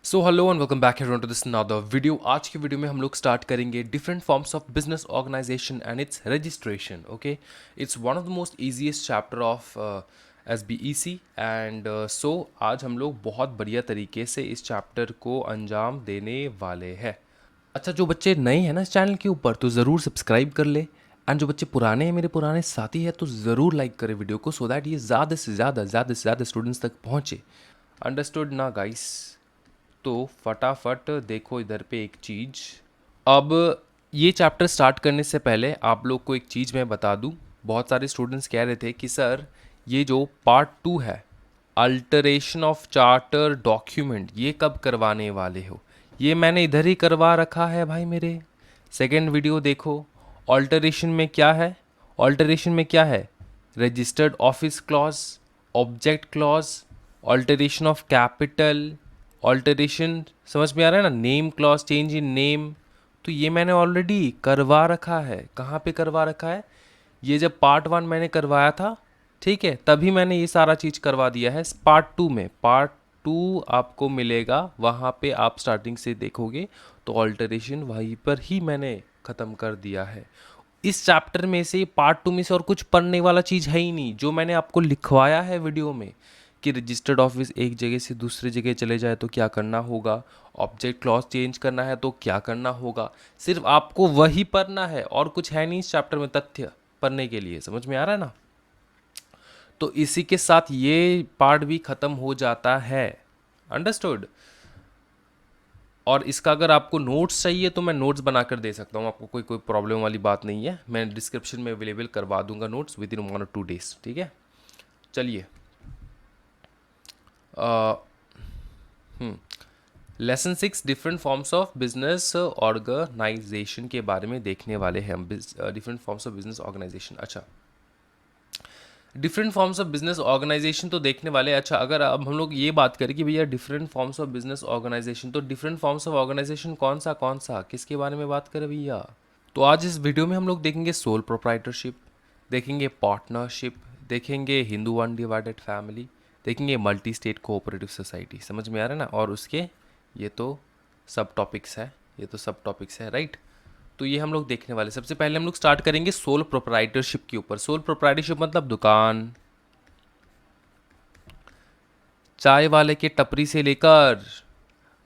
So hello and welcome back everyone to this another video. आज की video में हम लोग स्टार्ट करेंगे different forms of business organisation and its registration. Okay, it's one of the most easiest chapter of SBEC and so आज हम लोग बहुत बढ़िया तरीके से इस चैप्टर को अंजाम देने वाले हैं। अच्छा, जो बच्चे नए हैं ना इस चैनल के ऊपर तो ज़रूर सब्सक्राइब कर ले, एंड जो बच्चे पुराने हैं, मेरे पुराने साथी हैं, तो ज़रूर लाइक करें वीडियो को सो दैट ये ज़्यादा से ज़्यादा स्टूडेंट्स तक पहुँचे। अंडरस्टूड ना गाइस? तो फटाफट देखो इधर पे एक चीज़। अब ये चैप्टर स्टार्ट करने से पहले आप लोग को एक चीज़ मैं बता दूं। बहुत सारे स्टूडेंट्स कह रहे थे कि सर ये जो पार्ट 2 है, अल्टरेशन ऑफ चार्टर डॉक्यूमेंट, ये कब करवाने वाले हो? ये मैंने इधर ही करवा रखा है भाई मेरे। सेकेंड वीडियो देखो। ऑल्टरेशन में क्या है? ऑल्टरेशन में क्या है? Registered office clause, object clause, alteration of capital, alteration समझ में आ रहा है ना, name clause, change in name. तो ये मैंने ऑलरेडी करवा रखा है। कहाँ पे करवा रखा है? ये जब पार्ट 1 मैंने करवाया था, ठीक है, तभी मैंने ये सारा चीज़ करवा दिया है। पार्ट 2 में, पार्ट 2 आपको मिलेगा, वहाँ पे आप स्टार्टिंग से देखोगे तो ऑल्टरेशन वहीं पर ही मैंने ख़त्म कर दिया है। इस चैप्टर में से, पार्ट 2 में से और कुछ पढ़ने वाला चीज़ है ही नहीं। जो मैंने आपको लिखवाया है वीडियो में कि रजिस्टर्ड ऑफिस एक जगह से दूसरी जगह चले जाए तो क्या करना होगा, ऑब्जेक्ट क्लॉज चेंज करना है तो क्या करना होगा, सिर्फ आपको वही पढ़ना है और कुछ है नहीं इस चैप्टर में तथ्य पढ़ने के लिए। समझ में आ रहा है ना? तो इसी के साथ ये पार्ट भी ख़त्म हो जाता है। अंडरस्टूड? और इसका अगर आपको नोट्स चाहिए तो मैं नोट्स बनाकर दे सकता हूँ आपको, कोई कोई प्रॉब्लम वाली बात नहीं है। मैं डिस्क्रिप्शन में अवेलेबल करवा दूंगा नोट्स विद इन 1 और 2 डेज। ठीक है, चलिए। Lesson 6 different forms of business organisation के बारे में देखने वाले हैं हम। Different forms of business organisation. अच्छा, different forms of business organisation तो देखने वाले। अच्छा, अगर अब हम लोग ये बात करें कि भैया different forms of business organisation, तो डिफरेंट फॉर्म्स ऑफ ऑर्गेनाइजेशन कौन सा किसके बारे में बात करें भैया? तो आज इस वीडियो में हम लोग देखेंगे सोल प्रोप्राइटरशिप, देखेंगे पार्टनरशिप, देखेंगे हिंदू अनडिवाइडेड फैमिली, देखेंगे मल्टी स्टेट कोऑपरेटिव सोसाइटी। समझ में आ रहा है ना? और उसके ये तो सब टॉपिक्स है, ये तो सब टॉपिक्स है, राइट? तो ये हम लोग देखने वाले। सबसे पहले हम लोग स्टार्ट करेंगे सोल प्रोप्राइटरशिप के ऊपर। सोल प्रोप्राइटरशिप मतलब दुकान, चाय वाले के टपरी से लेकर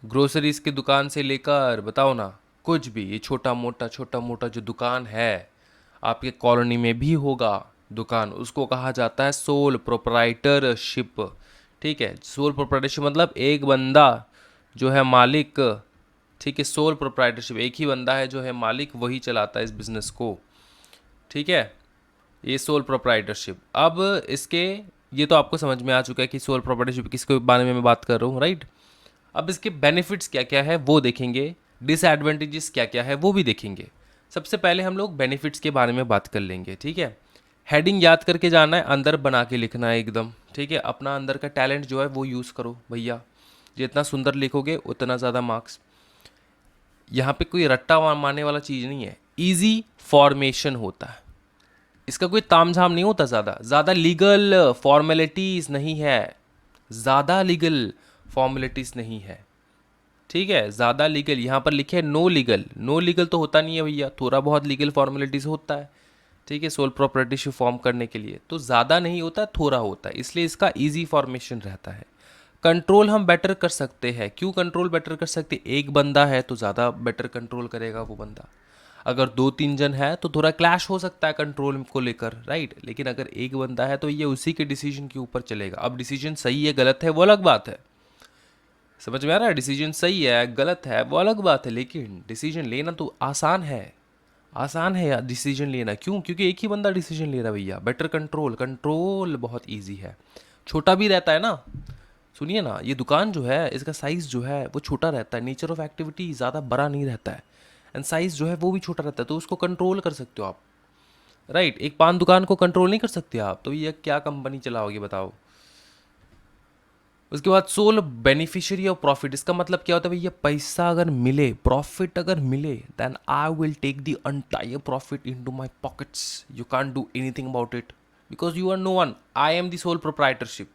ग्रोसरीज की दुकान से लेकर, बताओ ना, कुछ भी, ये छोटा मोटा जो दुकान है, आपके कॉलोनी में भी होगा दुकान, उसको कहा जाता है सोल प्रोप्राइटरशिप। ठीक है, सोल प्रोप्राइटरशिप मतलब एक बंदा जो है मालिक। ठीक है, सोल प्रोप्राइटरशिप, एक ही बंदा है जो है मालिक, वही चलाता है इस बिजनेस को। ठीक है, ये सोल प्रोप्राइटरशिप। अब इसके, ये तो आपको समझ में आ चुका है कि सोल प्रोप्राइटरशिप किसके बारे में मैं बात कर रहा हूँ, राइट? अब इसके बेनिफिट्स क्या क्या है वो देखेंगे, डिसएडवांटेजेस क्या क्या है वो भी देखेंगे। सबसे पहले हम लोग बेनिफिट्स के बारे में बात कर लेंगे। ठीक है, हेडिंग याद करके जाना है, अंदर बना के लिखना है एकदम। ठीक है, अपना अंदर का टैलेंट जो है वो यूज़ करो भैया, जितना सुंदर लिखोगे उतना ज़्यादा मार्क्स। यहाँ पे कोई रट्टा मारने वाला चीज़ नहीं है, इजी फॉर्मेशन होता है, इसका कोई तामझाम नहीं होता, ज़्यादा ज़्यादा लीगल फॉर्मेलिटीज़ नहीं है, ज़्यादा लीगल फॉर्मेलिटीज़ नहीं है। ठीक है, ज़्यादा लीगल, यहाँ पर लिखे है नो लीगल। नो लीगल तो होता नहीं है भैया, थोड़ा बहुत लीगल फॉर्मेलिटीज़ होता है। ठीक है, सोल प्रॉपर्टीशिप फॉर्म करने के लिए तो ज़्यादा नहीं होता, थोड़ा होता है, इसलिए इसका इजी फॉर्मेशन रहता है। कंट्रोल हम बेटर कर सकते हैं। क्यों कंट्रोल बेटर कर सकते? एक बंदा है तो ज़्यादा बेटर कंट्रोल करेगा वो बंदा। अगर 2-3 जन है तो थोड़ा क्लैश हो सकता है कंट्रोल को लेकर, राइट? लेकिन अगर एक बंदा है तो ये उसी के डिसीजन के ऊपर चलेगा। अब डिसीजन सही है गलत है वो अलग बात है, समझ में आ रहा है? डिसीजन सही है गलत है वो अलग बात है, लेकिन डिसीजन लेना तो आसान है। आसान है यार डिसीजन लेना। क्यों? क्योंकि एक ही बंदा डिसीजन ले रहा है भैया। बेटर कंट्रोल, कंट्रोल बहुत इजी है, छोटा भी रहता है ना। सुनिए ना, ये दुकान जो है इसका साइज़ जो है वो छोटा रहता है, नेचर ऑफ एक्टिविटी ज़्यादा बड़ा नहीं रहता है, एंड साइज़ जो है वो भी छोटा रहता है, तो उसको कंट्रोल कर सकते हो आप, राइट? एक पान दुकान को कंट्रोल नहीं कर सकते आप, तो ये क्या कंपनी चलाओगे बताओ? उसके बाद सोल बेनिफिशियरी ऑफ प्रॉफिट, इसका मतलब क्या होता है भैया? पैसा अगर मिले, प्रॉफिट अगर मिले, then I will take the entire profit into my pockets. You can't do anything about it because you are no one. I am the sole proprietorship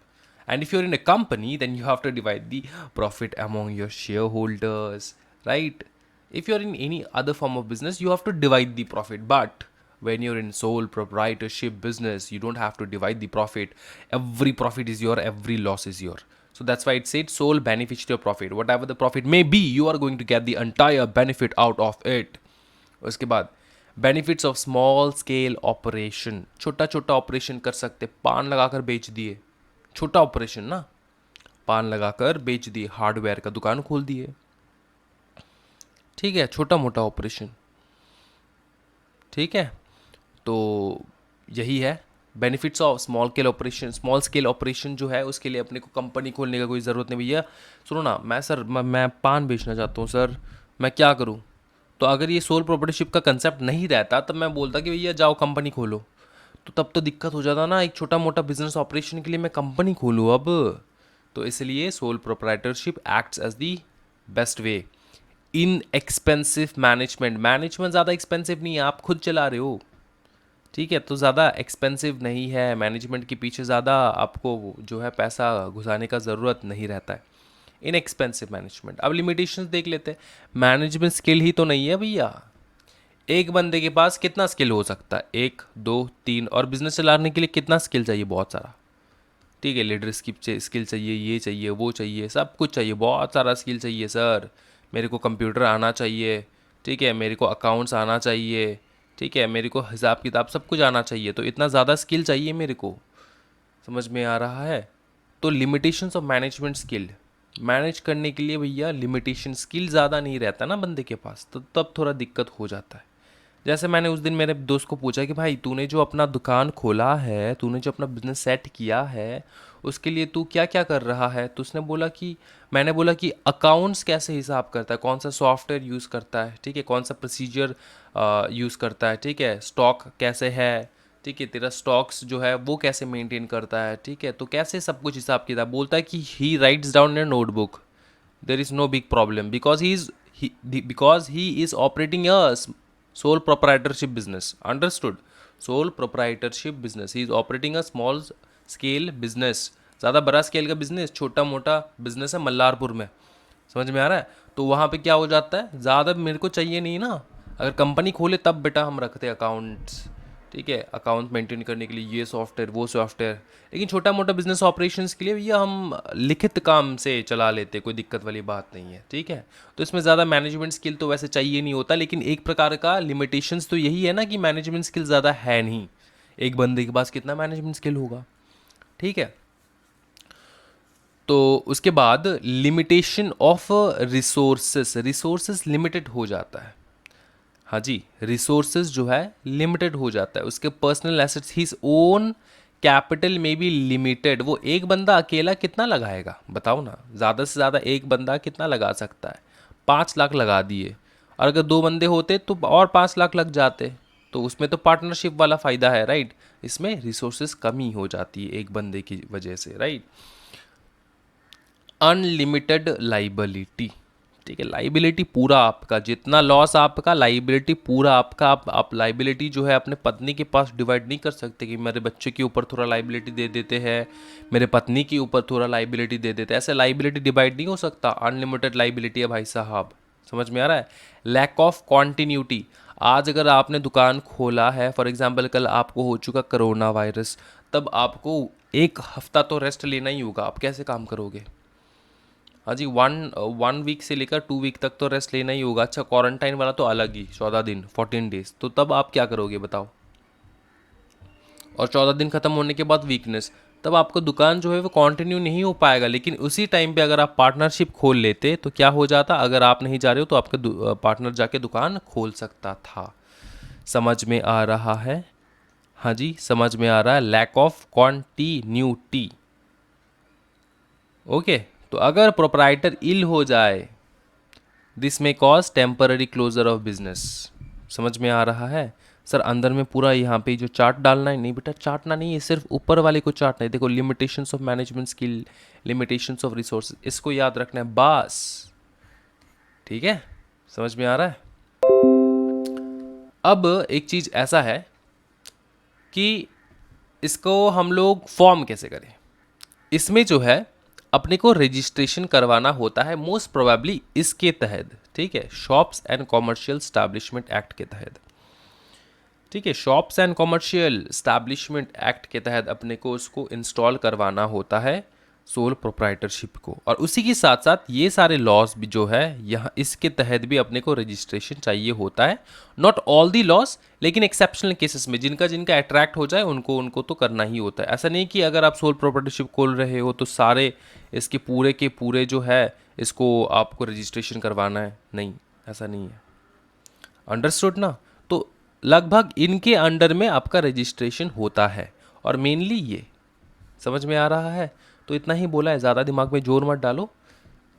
And if you're in a company, then you have to divide the profit among your shareholders, right? If you're in any other form of business, you have to divide the profit. But when you're in sole proprietorship business, you don't have to divide the profit. Every profit is your, every loss is your. So that's why it said sole beneficiary of profit. Whatever the profit may be, you are going to get the entire benefit out of it. उसके बाद benefits of small scale operation, छोटा छोटा operation कर सकते, पान लगाकर बेच दिए, छोटा ऑपरेशन ना, पान लगाकर बेच दिए, हार्डवेयर का दुकान खोल दिए, ठीक है, छोटा मोटा ऑपरेशन, ठीक है। तो यही है benefits of small scale operation. Small scale operation जो है उसके लिए अपने को कंपनी खोलने का कोई ज़रूरत नहीं। भैया सुनो ना, मैं सर मैं पान बेचना चाहता हूँ सर, मैं क्या करूँ? तो अगर ये सोल प्रोप्राइटरशिप का कंसेप्ट नहीं रहता तब मैं बोलता कि भैया जाओ कंपनी खोलो, तो तब तो दिक्कत हो जाता ना, एक छोटा मोटा बिजनेस ऑपरेशन के लिए मैं कंपनी खोलूँ अब। तो इसलिए sole proprietorship acts as the best way. Inexpensive management, management ज़्यादा एक्सपेंसिव नहीं है, आप खुद चला रहे हो, ठीक है, तो ज़्यादा एक्सपेंसिव नहीं है, मैनेजमेंट के पीछे ज़्यादा आपको जो है पैसा घुसाने का ज़रूरत नहीं रहता है। इन एक्सपेंसिव मैनेजमेंट। अब लिमिटेशंस देख लेते हैं। मैनेजमेंट स्किल ही तो नहीं है भैया, एक बंदे के पास कितना स्किल हो सकता है? 1 2 3, और बिजनेस चलाने के लिए कितना स्किल चाहिए? बहुत सारा, ठीक है, लीडरशिप स्किल चाहिए, ये चाहिए, वो चाहिए, सब कुछ चाहिए, बहुत सारा स्किल चाहिए सर। मेरे को कंप्यूटर आना चाहिए, ठीक है, मेरे को अकाउंट्स आना चाहिए, ठीक है, मेरे को हिसाब किताब सब कुछ आना चाहिए, तो इतना ज़्यादा स्किल चाहिए मेरे को, समझ में आ रहा है? तो limitations of management skill, manage करने के लिए भैया लिमिटेशन स्किल ज़्यादा नहीं रहता ना बंदे के पास, तो तब थोड़ा दिक्कत हो जाता है। जैसे मैंने उस दिन मेरे दोस्त को पूछा कि भाई तूने जो अपना दुकान खोला है, तूने जो अपना बिजनेस सेट किया है, उसके लिए तू क्या क्या कर रहा है? तो उसने बोला कि, मैंने बोला कि अकाउंट्स कैसे हिसाब करता है, कौन सा सॉफ्टवेयर यूज़ करता है, ठीक है, कौन सा प्रोसीजर यूज़ करता है, ठीक है, स्टॉक कैसे है, ठीक है, तेरा स्टॉक्स जो है वो कैसे मेंटेन करता है, ठीक है, तो कैसे सब कुछ हिसाब किताब। बोलता है कि he writes down in notebook, there is no big problem, because he is operating a sole proprietorship business, understood? Sole proprietorship business, he is operating a small scale business, ज़्यादा बड़ा स्केल का बिजनेस, छोटा मोटा business है मल्लारपुर में, समझ में आ रहा है? तो वहाँ पे क्या हो जाता है, ज़्यादा मेरे को चाहिए नहीं ना, अगर कंपनी खोले तब बेटा हम रखते हैं अकाउंट्स, ठीक है, अकाउंट मेंटेन करने के लिए ये सॉफ्टवेयर वो सॉफ्टवेयर, लेकिन छोटा मोटा बिजनेस ऑपरेशंस के लिए भैया हम लिखित काम से चला लेते, कोई दिक्कत वाली बात नहीं है, ठीक है। तो इसमें ज़्यादा मैनेजमेंट स्किल तो वैसे चाहिए नहीं होता, लेकिन एक प्रकार का लिमिटेशंस तो यही है ना कि मैनेजमेंट स्किल ज़्यादा है नहीं, एक बंदे के पास कितना मैनेजमेंट स्किल होगा, ठीक है। तो उसके बाद limitation of resources, resources limited हो जाता है, हाँ जी, रिसोर्सेज जो है लिमिटेड हो जाता है, उसके personal assets, his own capital में भी लिमिटेड। वो एक बंदा अकेला कितना लगाएगा बताओ ना, ज़्यादा से ज़्यादा एक बंदा कितना लगा सकता है? 5 लाख लगा दिए, और अगर 2 बंदे होते तो और 5 लाख लग जाते, तो उसमें तो पार्टनरशिप वाला फ़ायदा है, राइट? इसमें रिसोर्सेज कमी हो जाती है एक बंदे की वजह से, राइट? अनलिमिटेड लाइबिलिटी, ठीक है, लाइबिलिटी पूरा आपका, जितना लॉस आपका, लाइबिलिटी पूरा आपका। आप लाइबिलिटी जो है अपने पत्नी के पास डिवाइड नहीं कर सकते कि मेरे बच्चे के ऊपर थोड़ा लाइबिलिटी दे देते हैं, मेरे पत्नी के ऊपर थोड़ा लाइबिलिटी दे देते हैं, ऐसे लाइबिलिटी डिवाइड नहीं हो सकता, अनलिमिटेड लाइबिलिटी है भाई साहब, समझ में आ रहा है? लैक ऑफ कॉन्टीन्यूटी, आज अगर आपने दुकान खोला है, फॉर एग्जाम्पल कल आपको हो चुका कोरोना वायरस, तब आपको 1 हफ्ता तो रेस्ट लेना ही होगा, आप कैसे काम करोगे? हाँ जी, वन वीक से लेकर 2 वीक तक तो रेस्ट लेना ही होगा। अच्छा, क्वारंटाइन वाला तो अलग ही, 14 दिन, 14 डेज, तो तब आप क्या करोगे बताओ? और 14 दिन ख़त्म होने के बाद वीकनेस, तब आपको दुकान जो है वो कंटिन्यू नहीं हो पाएगा। लेकिन उसी टाइम पे अगर आप पार्टनरशिप खोल लेते तो क्या हो जाता, अगर आप नहीं जा रहे हो तो आपका पार्टनर जाके दुकान खोल सकता था। समझ में आ रहा है? हाँ जी, समझ में आ रहा है। Lack of continuity, okay. तो अगर प्रोप्राइटर इल हो जाए, this may cause temporary closure of business, समझ में आ रहा है? सर अंदर में पूरा यहाँ पे जो चार्ट डालना है, नहीं बेटा चार्टना नहीं है, सिर्फ ऊपर वाले को चार्टना है। देखो, limitations of management skill, limitations of resources, इसको याद रखना है बस, ठीक है? समझ में आ रहा है? अब एक चीज़ ऐसा है कि इसको हम लोग फॉर्म कैसे करें, इसमें जो है अपने को रजिस्ट्रेशन करवाना होता है मोस्ट प्रोबेबली इसके तहत, ठीक है, shops and commercial establishment act के तहत। ठीक है, shops and commercial establishment act के तहत अपने को उसको इंस्टॉल करवाना होता है सोल प्रोप्राइटरशिप को। और उसी के साथ साथ ये सारे लॉज भी जो है यहाँ इसके तहत भी अपने को रजिस्ट्रेशन चाहिए होता है। नॉट ऑल दी लॉज, लेकिन एक्सेप्शनल केसेस में जिनका जिनका अट्रैक्ट हो जाए उनको उनको तो करना ही होता है। ऐसा नहीं कि अगर आप सोल प्रोप्राइटरशिप खोल रहे हो तो सारे इसके पूरे के पूरे जो है इसको आपको रजिस्ट्रेशन करवाना है, नहीं, ऐसा नहीं है। अंडरस्टूड ना? तो लगभग इनके अंडर में आपका रजिस्ट्रेशन होता है, और मेनली ये समझ में आ रहा है। तो इतना ही बोला है, ज़्यादा दिमाग में जोर मत डालो,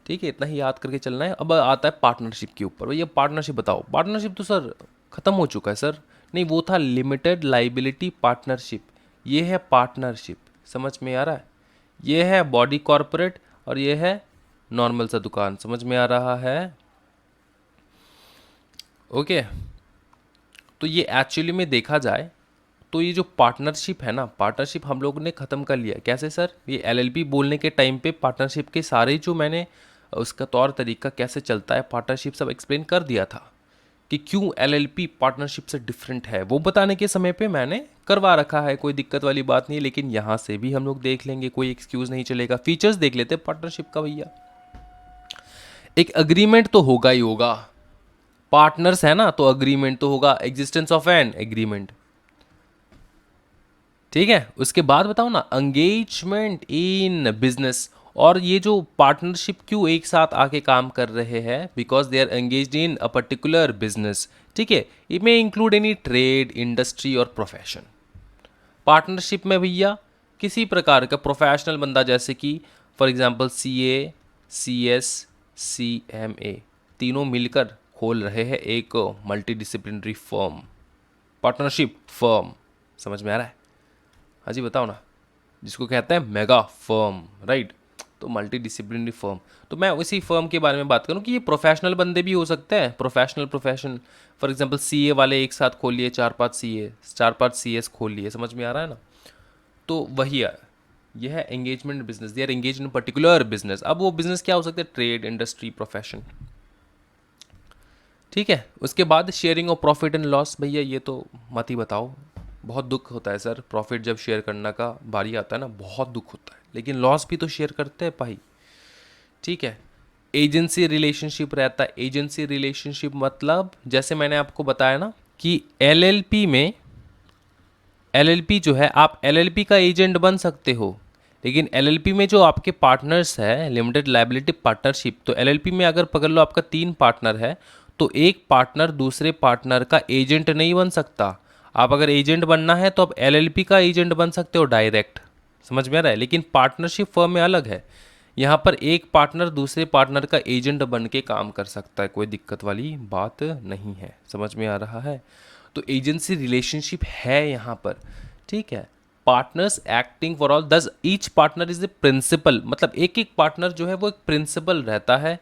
ठीक है, इतना ही याद करके चलना है। अब आता है पार्टनरशिप के ऊपर। भैया पार्टनरशिप बताओ। पार्टनरशिप तो सर ख़त्म हो चुका है सर। नहीं, वो था लिमिटेड लाइबिलिटी पार्टनरशिप, ये है पार्टनरशिप। समझ में आ रहा है? ये है बॉडी कॉरपोरेट और ये है नॉर्मल सा दुकान। समझ में आ रहा है? ओके। तो ये एक्चुअली में देखा जाए तो ये जो पार्टनरशिप है ना, पार्टनरशिप हम लोग ने ख़त्म कर लिया। कैसे सर? ये एलएलपी बोलने के टाइम पे पार्टनरशिप के सारे जो मैंने उसका तौर तरीका कैसे चलता है पार्टनरशिप सब एक्सप्लेन कर दिया था कि क्यों एलएलपी पार्टनरशिप से डिफरेंट है। वो बताने के समय पे मैंने करवा रखा है, कोई दिक्कत वाली बात नहीं। लेकिन यहाँ से भी हम लोग देख लेंगे, कोई एक्सक्यूज़ नहीं चलेगा। फीचर्स देख लेते पार्टनरशिप का भैया। एक अग्रीमेंट तो होगा ही होगा, पार्टनर्स है ना, तो अग्रीमेंट तो होगा, एग्जिस्टेंस ऑफ एन एग्रीमेंट, ठीक है। उसके बाद बताओ ना, एंगेजमेंट इन बिजनेस। और ये जो पार्टनरशिप क्यों एक साथ आके काम कर रहे हैं? Because they are engaged in a particular business, ठीक है। It may include any trade, industry और प्रोफेशन। पार्टनरशिप में भैया किसी प्रकार का प्रोफेशनल बंदा, जैसे कि for example CA, CS, CMA, तीनों मिलकर खोल रहे हैं एक multidisciplinary firm, partnership firm. समझ में आ रहा है? हाँ जी बताओ ना, जिसको कहते हैं मेगा फर्म, राइट। तो मल्टी डिसिप्लिनरी फर्म, तो मैं उसी फर्म के बारे में बात करूँ कि ये प्रोफेशनल बंदे भी हो सकते हैं, professional profession. For example CA वाले एक साथ खोल लिए 4-5 सीए, 4-5 सीएस खोल लिए। समझ में आ रहा है ना? तो वही है, यह है engagement business. They are engage in particular business. अब वो बिजनेस क्या हो सकता है? ट्रेड, इंडस्ट्री, प्रोफेशन, ठीक है। उसके बाद sharing of profit and loss. भैया ये तो मत ही बताओ, बहुत दुख होता है सर, प्रॉफिट जब शेयर करने का बारी आता है ना, बहुत दुख होता है। लेकिन लॉस भी तो शेयर करते हैं भाई, ठीक है। एजेंसी रिलेशनशिप रहता है। एजेंसी रिलेशनशिप मतलब जैसे मैंने आपको बताया ना कि एलएलपी में, एलएलपी जो है, आप एलएलपी का एजेंट बन सकते हो, लेकिन एलएलपी में जो आपके पार्टनर्स है, लिमिटेड लायबिलिटी पार्टनरशिप, तो एलएलपी में अगर पकड़ लो आपका 3 पार्टनर है, तो एक पार्टनर दूसरे पार्टनर का एजेंट नहीं बन सकता। आप अगर एजेंट बनना है तो आप एलएलपी का एजेंट बन सकते हो डायरेक्ट। समझ में आ रहा है? लेकिन पार्टनरशिप फर्म में अलग है, यहाँ पर एक पार्टनर दूसरे पार्टनर का एजेंट बन के काम कर सकता है, कोई दिक्कत वाली बात नहीं है। समझ में आ रहा है? तो एजेंसी रिलेशनशिप है यहाँ पर, ठीक है। Partners acting for all, thus each partner is a principal, मतलब एक एक पार्टनर जो है वो एक प्रिंसिपल रहता है,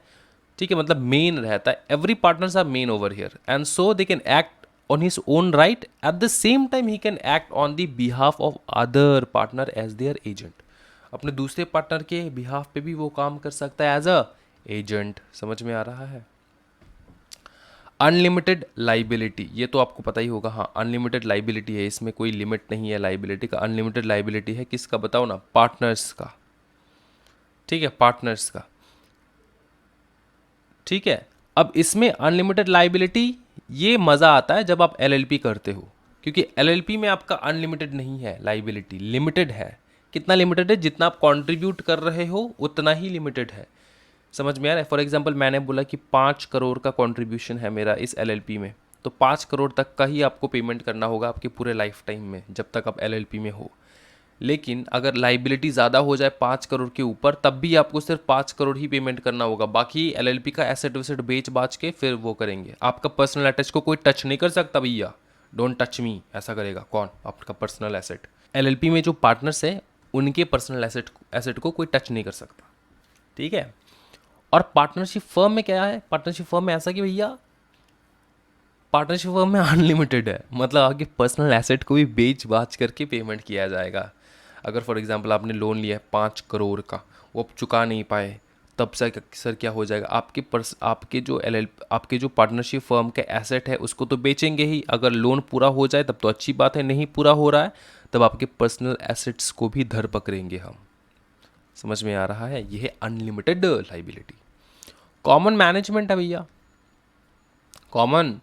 ठीक है, मतलब मेन रहता है। Every partners are main over here and so they can act on his own right, at the same time he can act on the behalf of other partner as their agent. अपने दूसरे partner के behalf पे भी वो काम कर सकता है एज अ एजेंट। समझ में आ रहा है? अनलिमिटेड लाइबिलिटी, ये तो आपको पता ही होगा। हाँ, अनलिमिटेड लाइबिलिटी है, इसमें कोई लिमिट नहीं है लाइबिलिटी का। अनलिमिटेड लाइबिलिटी है किसका बताओ ना? पार्टनर्स का, ठीक है, पार्टनर्स का, ठीक है। अब इसमें अनलिमिटेड लाइबिलिटी ये मज़ा आता है जब आप एलएलपी करते हो, क्योंकि एलएलपी में आपका अनलिमिटेड नहीं है, लाइबिलिटी लिमिटेड है। कितना लिमिटेड है? जितना आप कंट्रीब्यूट कर रहे हो उतना ही लिमिटेड है। समझ में आ रहा है? फॉर एग्जांपल मैंने बोला कि 5 करोड़ का कंट्रीब्यूशन है मेरा इस एलएलपी में, तो 5 करोड़ तक का ही आपको पेमेंट करना होगा आपके पूरे लाइफ टाइम में, जब तक आप एलएलपी में हो। लेकिन अगर लाइबिलिटी ज़्यादा हो जाए 5 करोड़ के ऊपर, तब भी आपको सिर्फ 5 करोड़ ही पेमेंट करना होगा। बाकी एलएलपी का एसेट वेसेट बेच बाच के फिर वो करेंगे। आपका पर्सनल अटैच को कोई टच नहीं कर सकता भैया। डोंट टच मी, ऐसा करेगा कौन? आपका पर्सनल एसेट। एलएलपी में जो पार्टनर्स है उनके पर्सनल एसेट को कोई टच नहीं कर सकता, ठीक है। और पार्टनरशिप फर्म में क्या है? पार्टनरशिप फर्म में ऐसा कि भैया पार्टनरशिप फर्म में अनलिमिटेड है, मतलब आपके पर्सनल एसेट को भी बेच बाच करके पेमेंट किया जाएगा। अगर फॉर एग्जांपल आपने लोन लिया है 5 करोड़ का, वो आप चुका नहीं पाए, तब सर क्या हो जाएगा, आपके जो पार्टनरशिप फर्म के एसेट है उसको तो बेचेंगे ही। अगर लोन पूरा हो जाए तब तो अच्छी बात है, नहीं पूरा हो रहा है तब आपके पर्सनल एसेट्स को भी धर पकड़ेंगे हम। समझ में आ रहा है? यह है अनलिमिटेड लाइबिलिटी। कॉमन मैनेजमेंट है भैया, कॉमन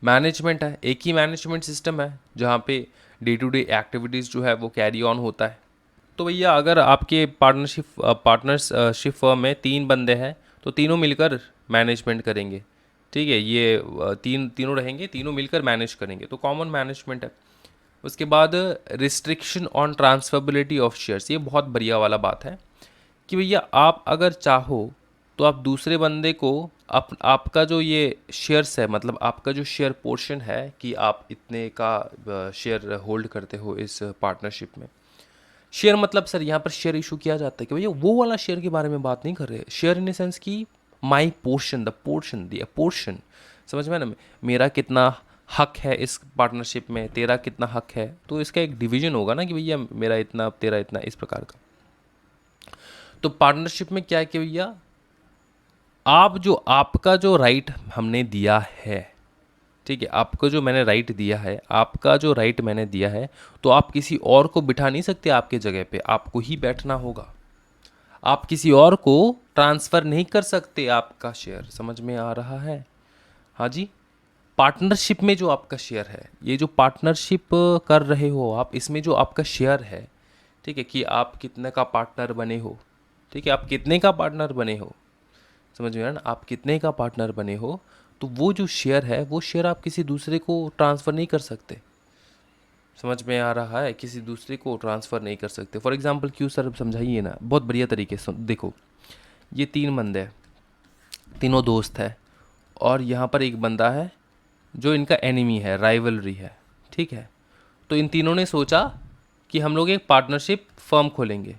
मैनेजमेंट है, एक ही मैनेजमेंट सिस्टम है जहाँ पे डे टू डे एक्टिविटीज़ जो है वो कैरी ऑन होता है। तो भैया अगर आपके पार्टनरशिप फर्म में 3 बंदे हैं तो तीनों मिलकर मैनेजमेंट करेंगे, ठीक है, ये तीनों रहेंगे, तीनों मिलकर मैनेज करेंगे, तो कॉमन मैनेजमेंट है। उसके बाद restriction on transferability of shares, ये बहुत बढ़िया वाला बात है कि भैया आप अगर चाहो तो आप दूसरे बंदे को आपका जो ये शेयर्स है, मतलब आपका जो शेयर पोर्शन है कि आप इतने का शेयर होल्ड करते हो इस पार्टनरशिप में। शेयर मतलब सर यहाँ पर शेयर इशू किया जाता है कि भैया वो वाला शेयर के बारे में बात नहीं कर रहे, शेयर इन द सेंस की माई पोर्शन, द पोर्शन, समझ में ना, मेरा कितना हक है इस पार्टनरशिप में, तेरा कितना हक है, तो इसका एक डिवीजन होगा ना कि भैया मेरा इतना तेरा इतना, इस प्रकार का। तो पार्टनरशिप में क्या है कि भैया आपका जो राइट हमने दिया है, ठीक है, आपको जो मैंने राइट दिया है, आपका जो राइट मैंने दिया है, तो आप किसी और को बिठा नहीं सकते आपके जगह पे, आपको ही बैठना होगा। आप किसी और को ट्रांसफ़र नहीं कर सकते आपका शेयर। समझ में आ रहा है? हाँ जी। पार्टनरशिप में जो आपका शेयर है, ये जो पार्टनरशिप कर रहे हो आप, इसमें जो आपका शेयर है, ठीक है, कि आप कितने का पार्टनर बने हो, ठीक है, आप कितने का पार्टनर बने हो, समझ में आया ना, आप कितने का पार्टनर बने हो, तो वो जो शेयर है वो शेयर आप किसी दूसरे को ट्रांसफ़र नहीं कर सकते। समझ में आ रहा है? किसी दूसरे को ट्रांसफ़र नहीं कर सकते। फॉर एग्जांपल क्यों सर, समझाइए ना बहुत बढ़िया तरीके से। देखो, ये 3 बंदे हैं, तीनों दोस्त है, और यहाँ पर एक बंदा है जो इनका एनिमी है, राइवलरी है, ठीक है। तो इन तीनों ने सोचा कि हम लोग एक पार्टनरशिप फर्म खोलेंगे।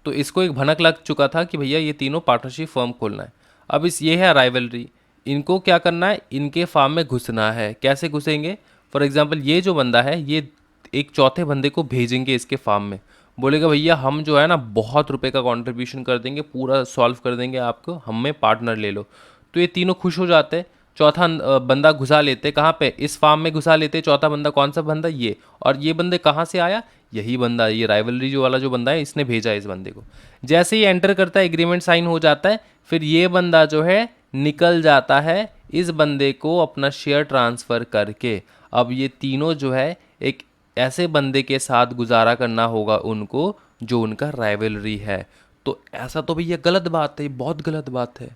तो इसको एक भनक लग चुका था कि भैया ये तीनों पार्टनरशिप फर्म खोलना है। अब ये है राइवलरी, इनको क्या करना है, इनके फार्म में घुसना है। कैसे घुसेंगे? फॉर एग्जांपल ये जो बंदा है ये एक चौथे बंदे को भेजेंगे इसके फार्म में, बोलेगा भैया हम जो है ना बहुत रुपए का कंट्रीब्यूशन कर देंगे, पूरा सॉल्व कर देंगे आपको, हम में पार्टनर ले लो। तो ये तीनों खुश हो जाते हैं, चौथा बंदा घुसा लेते, कहाँ पे, इस फार्म में घुसा लेते। चौथा बंदा कौन सा बंदा, ये। और ये बंदे कहाँ से आया, यही बंदा, ये राइवलरी जो वाला जो बंदा है, इसने भेजा इस बंदे को। जैसे ही एंटर करता है, एग्रीमेंट साइन हो जाता है, फिर ये बंदा जो है निकल जाता है इस बंदे को अपना शेयर ट्रांसफ़र करके। अब ये तीनों जो है एक ऐसे बंदे के साथ गुजारा करना होगा उनको जो उनका राइवलरी है। तो ऐसा तो भैया गलत बात है, ये बहुत गलत बात है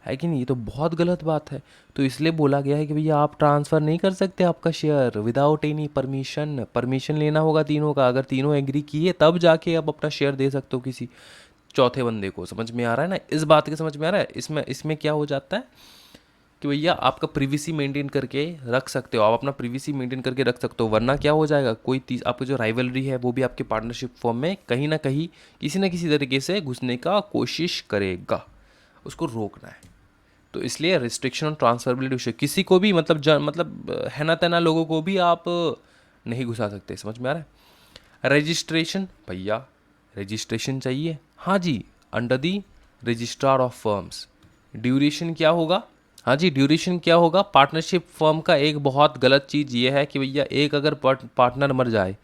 कि नहीं? ये तो बहुत गलत बात है। तो इसलिए बोला गया है कि भैया आप ट्रांसफ़र नहीं कर सकते आपका share without any permission. Permission लेना होगा तीनों का, अगर तीनों एग्री किए तब जाके आप अपना शेयर दे सकते हो किसी चौथे बंदे को। समझ में आ रहा है ना? इस बात के समझ में आ रहा है? इसमें क्या हो जाता है कि भैया आपका प्रिवेसी मेंटेन करके रख सकते हो, आप अपना प्रिवेसी मेंटेन करके रख सकते हो, वरना क्या हो जाएगा, कोई आपका जो राइवलरी है वो भी आपके पार्टनरशिप फॉर्म में कहीं ना कहीं किसी ना किसी तरीके से घुसने का कोशिश करेगा, उसको रोकना है। तो इसलिए रिस्ट्रिक्शन ऑन ट्रांसफरेबिलिटी, किसी को भी मतलब है ना तेना लोगों को भी आप नहीं घुसा सकते। समझ में आ रहा है? रजिस्ट्रेशन, भैया रजिस्ट्रेशन चाहिए, हाँ जी, under the registrar of firms. Duration क्या होगा, हाँ जी, ड्यूरेशन क्या होगा, पार्टनरशिप फर्म का एक बहुत गलत चीज़ ये है कि भैया एक अगर पार्टनर मर जाए,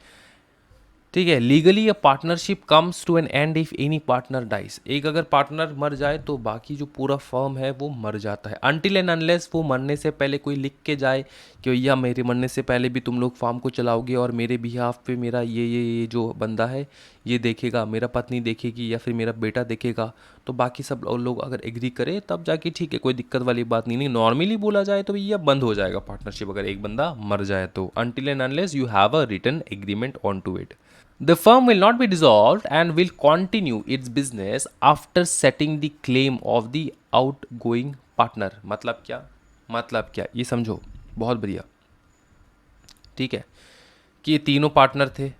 ठीक है, legally a partnership comes to an end if any partner dies. एक अगर पार्टनर मर जाए तो बाकी जो पूरा फर्म है वो मर जाता है, अनटिल एंड अनलेस वो मरने से पहले कोई लिख के जाए कि भैया मेरे मरने से पहले भी तुम लोग फार्म को चलाओगे और मेरे बिहाफ पे मेरा ये जो बंदा है ये देखेगा, मेरा पत्नी देखेगी या फिर मेरा बेटा देखेगा। तो बाकी सब लोग अगर एग्री करे तब जाके ठीक है, कोई दिक्कत वाली बात नहीं। नॉर्मली बोला जाए तो भैया बंद हो जाएगा पार्टनरशिप अगर एक बंदा मर जाए तो, until and unless you have a written agreement on to it. The firm will not be dissolved and will continue its business after setting the claim of the outgoing partner। मतलब क्या, मतलब क्या, ये समझो, बहुत बढ़िया, ठीक है, कि ये तीनों पार्टनर थे,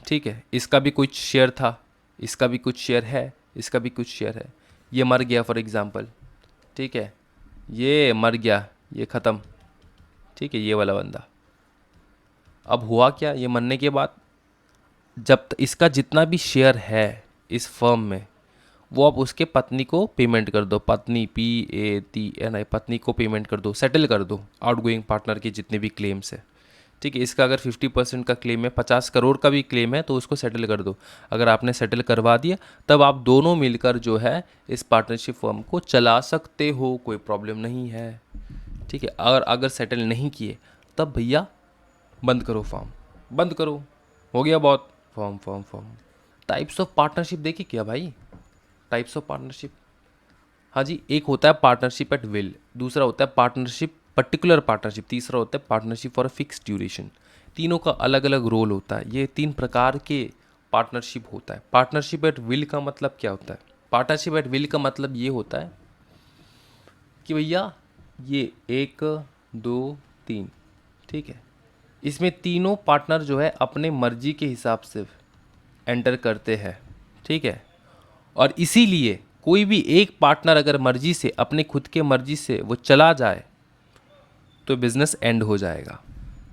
ठीक है, इसका भी कुछ शेयर था, इसका भी कुछ शेयर है, इसका भी कुछ शेयर है। ये मर गया फॉर एग्जांपल, ठीक है, ये मर गया, ये ख़त्म, ठीक है, ये वाला बंदा। अब हुआ क्या, ये मरने के बाद इसका जितना भी शेयर है इस फर्म में, वो आप उसके पत्नी को पेमेंट कर दो, पत्नी PATNI, पत्नी को पेमेंट कर दो, सेटल कर दो आउटगोइंग पार्टनर के जितने भी क्लेम्स है। ठीक है, इसका अगर 50% का क्लेम है, 50 करोड़ का भी क्लेम है, तो उसको सेटल कर दो। अगर आपने सेटल करवा दिया, तब आप दोनों मिलकर जो है इस पार्टनरशिप फर्म को चला सकते हो, कोई प्रॉब्लम नहीं है। ठीक है, अगर अगर सेटल नहीं किए, तब भैया बंद करो फॉर्म, बंद करो, हो गया बहुत। Form form form types of partnership देखी क्या भाई? टाइप्स ऑफ पार्टनरशिप, हाँ जी, एक होता है पार्टनरशिप एट विल, दूसरा होता है पार्टनरशिप पर्टिकुलर पार्टनरशिप, तीसरा होता है partnership for a fix duration. तीनों का अलग अलग रोल होता है। ये 3 प्रकार के पार्टनरशिप होता है। पार्टनरशिप एट विल का मतलब क्या होता है? पार्टनरशिप एट विल का मतलब ये होता है कि भैया ये 1 2 3, ठीक है, इसमें तीनों पार्टनर जो है अपने मर्जी के हिसाब से एंटर करते हैं। ठीक है, और इसीलिए कोई भी एक पार्टनर अगर मर्जी से, अपने खुद के मर्जी से वो चला जाए, तो बिजनेस एंड हो जाएगा।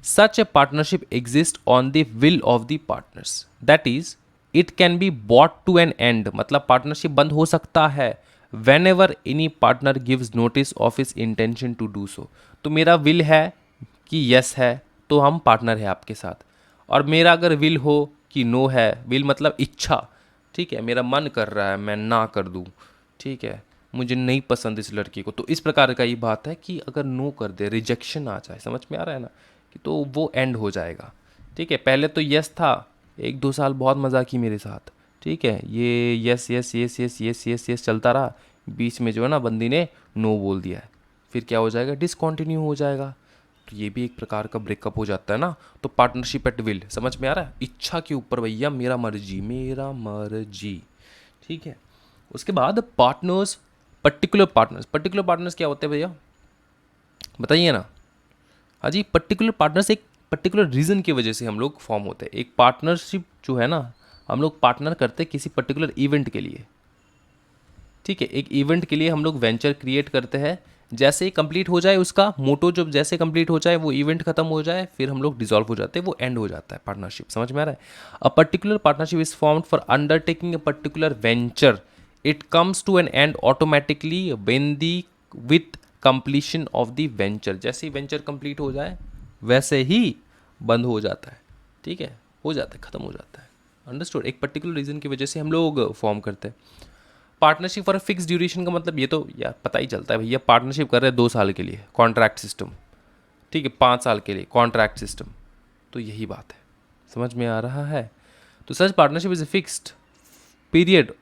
Such a partnership exist on the will of the partners, that is it can be brought to an end, मतलब पार्टनरशिप बंद हो सकता है whenever any partner gives notice of his intention to do so. तो मेरा will है कि yes है, तो हम पार्टनर है आपके साथ। और मेरा अगर विल हो कि नो है, विल मतलब इच्छा, ठीक है, मेरा मन कर रहा है मैं ना कर दूँ, ठीक है, मुझे नहीं पसंद इस लड़की को, तो इस प्रकार का ये बात है कि अगर नो कर दे, रिजेक्शन आ जाए, समझ में आ रहा है ना, कि तो वो एंड हो जाएगा। ठीक है, पहले तो यस था, 1 2 साल बहुत मज़ा की मेरे साथ, ठीक है, ये yes yes yes yes yes yes yes चलता रहा, बीच में जो है ना बंदी ने नो बोल दिया है, फिर क्या हो जाएगा? डिसकंटिन्यू हो जाएगा। तो ये भी एक प्रकार का ब्रेकअप हो जाता है ना। तो पार्टनरशिप एट विल, समझ में आ रहा है? इच्छा के ऊपर भैया, मेरा मर्जी, मेरा मर्जी। ठीक है, उसके बाद partners, particular partners. Particular partners क्या होते हैं भैया, बताइए ना। हाँ जी, पर्टिकुलर पार्टनर्स एक पर्टिकुलर रीज़न की वजह से हम लोग फॉर्म होते हैं। एक पार्टनरशिप जो है ना, हम लोग पार्टनर करते हैं किसी पर्टिकुलर इवेंट के लिए। ठीक है, एक इवेंट के लिए हम लोग वेंचर क्रिएट करते हैं, जैसे ही कंप्लीट हो जाए उसका मोटो, जब जैसे कंप्लीट हो जाए, वो इवेंट खत्म हो जाए, फिर हम लोग डिसॉल्व हो जाते हैं, वो एंड हो जाता है पार्टनरशिप। समझ में आ रहा है? A particular partnership is formed for undertaking a particular venture, it comes to an end automatically when the with completion of the venture. जैसे ही वेंचर कंप्लीट हो जाए, वैसे ही बंद हो जाता है। ठीक है, हो जाता है, खत्म हो जाता है। अंडरस्टूड? एक पर्टिकुलर रीज़न की वजह से हम लोग फॉर्म करते हैं। पार्टनरशिप फॉर फिक्स ड्यूरेशन का मतलब ये तो यार पता ही चलता है भैया, पार्टनरशिप कर रहे हैं 2 साल के लिए, कॉन्ट्रैक्ट सिस्टम। ठीक है, 5 साल के लिए कॉन्ट्रैक्ट सिस्टम। तो यही बात है, समझ में आ रहा है? तो such partnership is a fixed period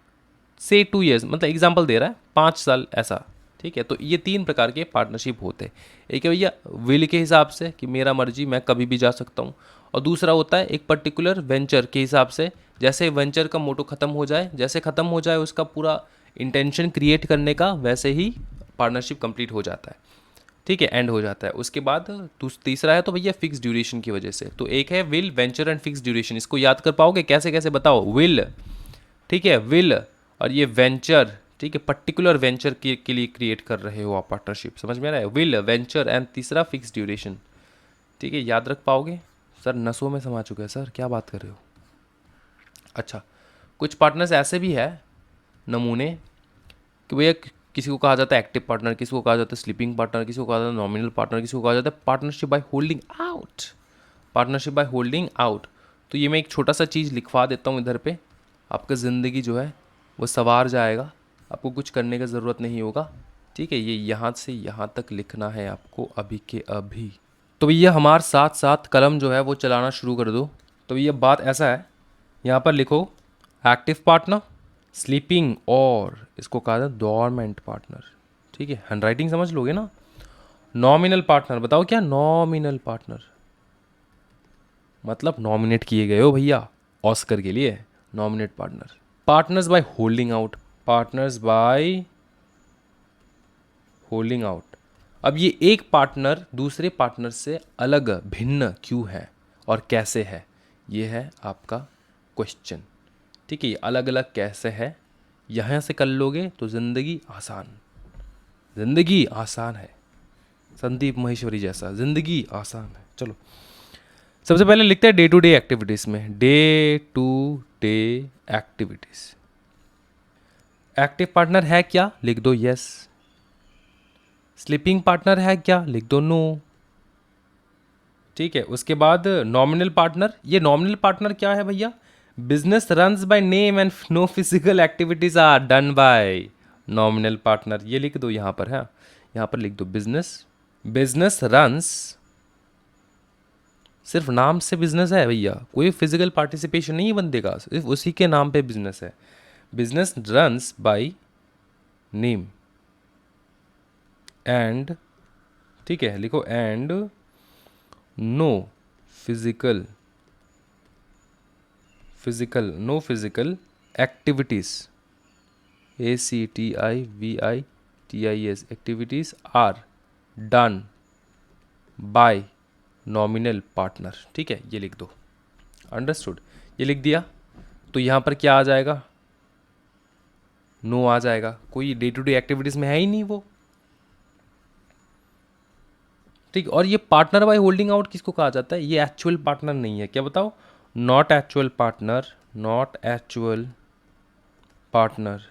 से 2 years, मतलब एग्जाम्पल दे रहा है 5 साल ऐसा। ठीक है, तो ये 3 प्रकार के पार्टनरशिप होते हैं। एक है भैया विल के हिसाब से कि मेरा मर्जी, मैं कभी भी जा सकता हूँ। और दूसरा होता है एक पर्टिकुलर वेंचर के हिसाब से, जैसे वेंचर का मोटो खत्म हो जाए, जैसे खत्म हो जाए उसका पूरा इंटेंशन क्रिएट करने का, वैसे ही पार्टनरशिप कंप्लीट हो जाता है। ठीक है, एंड हो जाता है। उसके बाद तीसरा है तो भैया फिक्स ड्यूरेशन की वजह से। तो एक है will, venture and fix duration. इसको याद कर पाओगे कैसे कैसे, बताओ? विल, ठीक है, विल, और ये वेंचर, ठीक है, पर्टिकुलर वेंचर के लिए क्रिएट कर रहे हो आप पार्टनरशिप। समझ में आ रहा है? विल, वेंचर एंड तीसरा फिक्स ड्यूरेशन। ठीक है, याद रख पाओगे? सर नसों में समा चुका है सर, क्या बात कर रहे हो? अच्छा, कुछ पार्टनर्स ऐसे भी है नमूने कि भैया किसी को कहा जाता है एक्टिव पार्टनर, किसी को कहा जाता है स्लीपिंग पार्टनर, किसी को कहा जाता है नॉमिनल पार्टनर, किसी को कहा जाता है partnership by holding out. Partnership by holding out. तो ये मैं एक छोटा सा चीज़ लिखवा देता हूँ इधर पे, आपका ज़िंदगी जो है वो सवार जाएगा, आपको कुछ करने की ज़रूरत नहीं होगा। ठीक है, ये यहाँ से यहाँ तक लिखना है आपको अभी के अभी। तो भैया हमारे साथ साथ कलम जो है वो चलाना शुरू कर दो। तो भैया बात ऐसा है, यहाँ पर लिखो एक्टिव पार्टनर, स्लीपिंग, और इसको कहा जाता है डॉर्मेंट पार्टनर। ठीक है, हैंड राइटिंग समझ लोगे ना। नॉमिनल पार्टनर, बताओ क्या नॉमिनल पार्टनर मतलब? नॉमिनेट किए गए हो भैया ऑस्कर के लिए, nominate partner. Partners by holding out, partners by holding out. अब ये एक पार्टनर दूसरे पार्टनर से अलग भिन्न क्यों है और कैसे है, ये है आपका क्वेश्चन। ठीक है, ये अलग अलग कैसे है, यहाँ से कर लोगे तो ज़िंदगी आसान, ज़िंदगी आसान है, संदीप महेश्वरी जैसा ज़िंदगी आसान है। चलो, सबसे पहले लिखते हैं डे टू डे एक्टिविटीज में, day to day activities. Active partner है क्या, लिख दो यस। स्लीपिंग पार्टनर है क्या, लिख दो नो। ठीक है, उसके बाद नॉमिनल पार्टनर, ये नॉमिनल पार्टनर क्या है भैया, business runs by name and no physical activities are done by nominal partner, ये लिख दो यहाँ पर है, यहाँ पर लिख दो बिजनेस, बिजनेस रन्स, सिर्फ नाम से बिजनेस है भैया, कोई फिजिकल पार्टिसिपेशन नहीं है बंदे का, सिर्फ उसी के नाम पे बिजनेस है। Business runs by name and, ठीक है लिखो, and no physical no physical activities, ACTIVITIES activities are done by nominal partner. ठीक है, ये लिख दो, अंडरस्टूड, ये लिख दिया। तो यहाँ पर क्या आ जाएगा, नो आ जाएगा, कोई डे टू डे एक्टिविटीज में है ही नहीं वो। ठीक, और ये पार्टनर बाय होल्डिंग आउट किसको कहा जाता है, ये एक्चुअल पार्टनर नहीं है, क्या बताओ, not actual partner, not actual partner,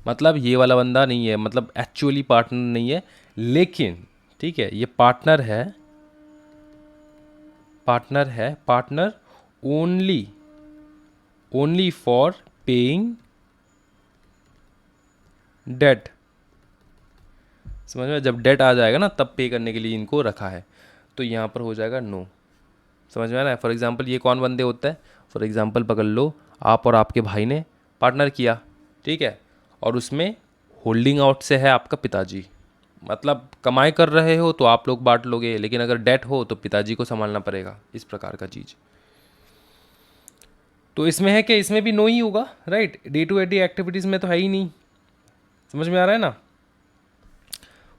मतलब ये वाला बंदा नहीं है, मतलब एक्चुअली पार्टनर नहीं है, लेकिन ठीक है ये पार्टनर है, partner only for paying debt. समझ में, जब डेट आ जाएगा ना तब पे करने के लिए इनको रखा है, तो यहाँ पर हो जाएगा नो। समझ में आ रहा है। फॉर एग्जांपल ये कौन बंदे होता है, फॉर एग्जांपल पकड़ लो, आप और आपके भाई ने पार्टनर किया, ठीक है, और उसमें होल्डिंग आउट से है आपका पिताजी, मतलब कमाई कर रहे हो तो आप लोग बांट लोगे, लेकिन अगर डेट हो तो पिताजी को संभालना पड़ेगा, इस प्रकार का चीज़। तो इसमें है कि इसमें भी नो ही होगा, right, day to day activities में तो है ही नहीं। समझ में आ रहा है ना।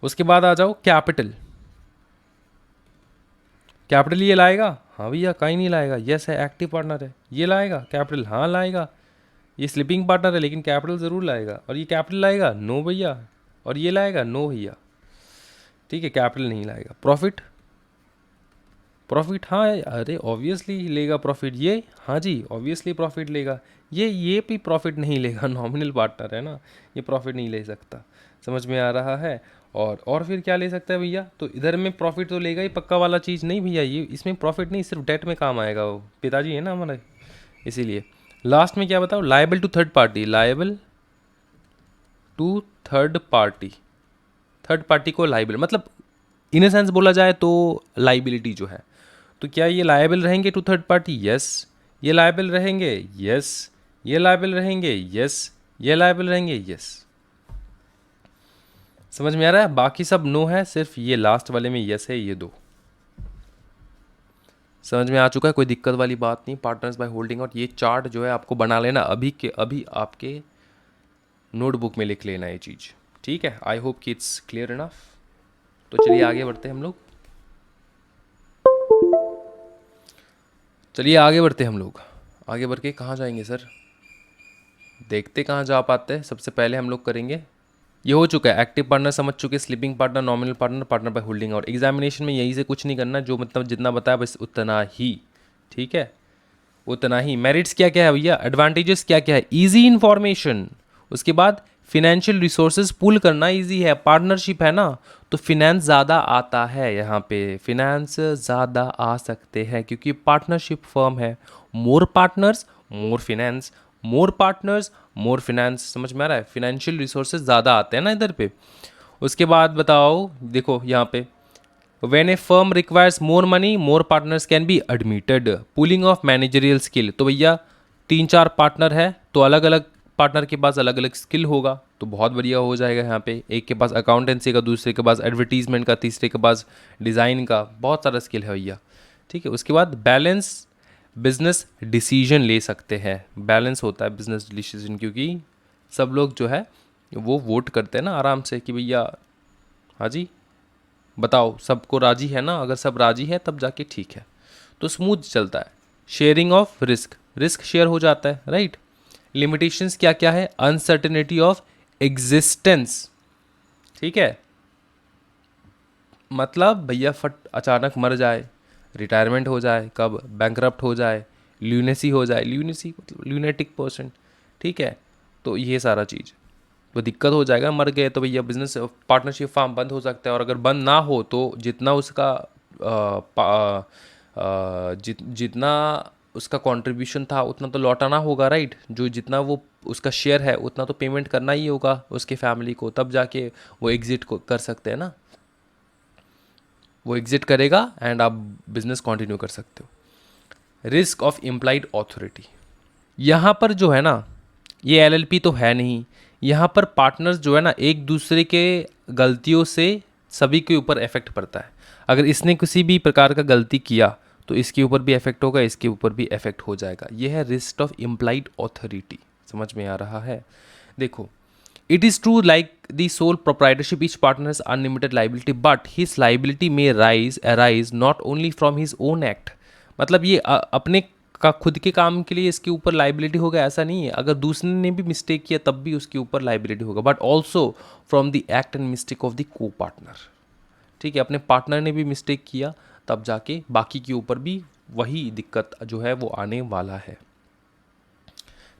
उसके बाद आ जाओ कैपिटल, कैपिटल ये लाएगा, हाँ भैया कहीं नहीं लाएगा, यस है, एक्टिव पार्टनर है, ये लाएगा कैपिटल, हाँ लाएगा, ये स्लीपिंग पार्टनर है लेकिन कैपिटल ज़रूर लाएगा, और ये कैपिटल लाएगा, नो भैया, और ये लाएगा, नो भैया, ठीक है कैपिटल नहीं लाएगा। प्रॉफिट, प्रॉफिट हाँ अरे ऑब्वियसली लेगा प्रॉफिट, ये हाँ जी ऑब्वियसली प्रॉफिट लेगा, ये भी प्रॉफिट नहीं लेगा, नॉमिनल पार्टनर है ना, ये प्रॉफिट नहीं ले सकता। समझ में आ रहा है। और फिर क्या ले सकता है भैया, तो इधर में प्रॉफिट तो लेगा ही, पक्का वाला चीज़ नहीं भैया, ये इसमें प्रॉफिट नहीं, सिर्फ डेट में काम आएगा, वो पिताजी है ना हमारे, इसीलिए। लास्ट में क्या बताओ, liable to third party, liable to third party, third party को लाइबल, मतलब इन सेंस बोला जाए तो लाइबिलिटी जो है, तो क्या ये लायबल रहेंगे टू थर्ड पार्टी, यस, ये लायबल रहेंगे, यस, ये लायबल रहेंगे, यस, ये लायबल रहेंगे, यस। समझ में आ रहा है, बाकी सब नो है, सिर्फ ये लास्ट वाले में यस है, ये दो। समझ में आ चुका है, कोई दिक्कत वाली बात नहीं। पार्टनर्स बाय होल्डिंग आउट, ये चार्ट जो है आपको बना लेना, अभी के अभी आपके नोटबुक में लिख लेना ये चीज़, ठीक है। आई होप कि इट्स क्लियर इनफ। तो चलिए आगे बढ़ते हैं हम लोग, चलिए आगे बढ़ते हैं हम लोग। आगे बढ़ के कहाँ जाएंगे सर, देखते कहाँ जा पाते हैं। सबसे पहले हम लोग करेंगे, ये हो चुका है, एक्टिव पार्टनर समझ चुके, sleeping partner, nominal partner, partner by holding out. Examination में यही से कुछ नहीं करना, जो मतलब जितना बताया बस उतना ही, ठीक है, उतना ही। मेरिट्स क्या क्या है भैया, एडवांटेजेस क्या क्या है, इजी इन्फॉर्मेशन, उसके बाद फिनेंशियल रिसोर्सेज पूल करना इजी है, पार्टनरशिप है ना, तो फिनेंस ज़्यादा आता है, यहाँ पे फिनेंस ज़्यादा आ सकते हैं क्योंकि पार्टनरशिप फर्म है। मोर पार्टनर्स मोर फिनेंस, मोर पार्टनर्स मोर फिनेंस, समझ में आ रहा है, फिनेंशियल रिसोर्सेज ज़्यादा आते हैं ना इधर पे। उसके बाद बताओ, देखो यहाँ पे, When a firm requires more money, more partners can be admitted. Pooling of managerial skill, तो भैया 3-4 पार्टनर है तो अलग अलग पार्टनर के पास अलग अलग स्किल होगा, तो बहुत बढ़िया हो जाएगा। यहाँ पे एक के पास अकाउंटेंसी का, दूसरे के पास एडवर्टीजमेंट का, तीसरे के पास डिज़ाइन का, बहुत सारा स्किल है भैया, ठीक है। उसके बाद बैलेंस बिजनेस डिसीजन ले सकते हैं, बैलेंस होता है बिजनेस डिसीजन, क्योंकि सब लोग जो है वो वोट करते हैं ना आराम से कि भैया हाँ जी बताओ सबको राजी है ना, अगर सब राजी है तब जाके ठीक है, तो स्मूथ चलता है। Sharing of risk, risk share हो जाता है, राइट। लिमिटेशंस क्या क्या है, अनसर्टेनिटी ऑफ एग्जिस्टेंस, ठीक है, मतलब भैया फट अचानक मर जाए, रिटायरमेंट हो जाए, कब बैंकरप्ट हो जाए, ल्यूनेसी हो जाए, ल्यूनेसी मतलब ल्यूनेटिक पर्सन, ठीक है। तो ये सारा चीज़ तो दिक्कत हो जाएगा, मर गए तो भैया बिजनेस पार्टनरशिप फार्म बंद हो सकता है। और अगर बंद ना हो तो जितना उसका जितना उसका कंट्रीब्यूशन था उतना तो लौटाना होगा, राइट। जो जितना वो उसका शेयर है उतना तो पेमेंट करना ही होगा उसके फैमिली को, तब जाके वो एग्जिट कर सकते हैं ना। वो एग्जिट करेगा एंड आप बिजनेस कंटिन्यू कर सकते हो। रिस्क ऑफ इम्प्लाइड ऑथोरिटी, यहाँ पर जो है ना, ये एलएलपी तो है नहीं, यहाँ पर पार्टनर्स जो है ना एक दूसरे के गलतियों से सभी के ऊपर इफेक्ट पड़ता है। अगर इसने किसी भी प्रकार का गलती किया तो इसके ऊपर भी इफेक्ट होगा, इसके ऊपर भी इफेक्ट हो जाएगा। ये है रिस्क ऑफ इम्प्लाइड ऑथोरिटी। समझ में आ रहा है? देखो, it is true like the sole proprietorship each partner has unlimited liability but his liability may arise not only from his own act। मतलब ये अपने का खुद के काम के लिए इसके ऊपर लाइबिलिटी होगा ऐसा नहीं है, अगर दूसरे ने भी मिस्टेक किया तब भी उसके ऊपर लाइबिलिटी होगा, but also from the act and mistake of the को पार्टनर। ठीक है, अपने पार्टनर ने भी मिस्टेक किया तब जाके बाकी के ऊपर भी वही दिक्कत जो है वो आने वाला है।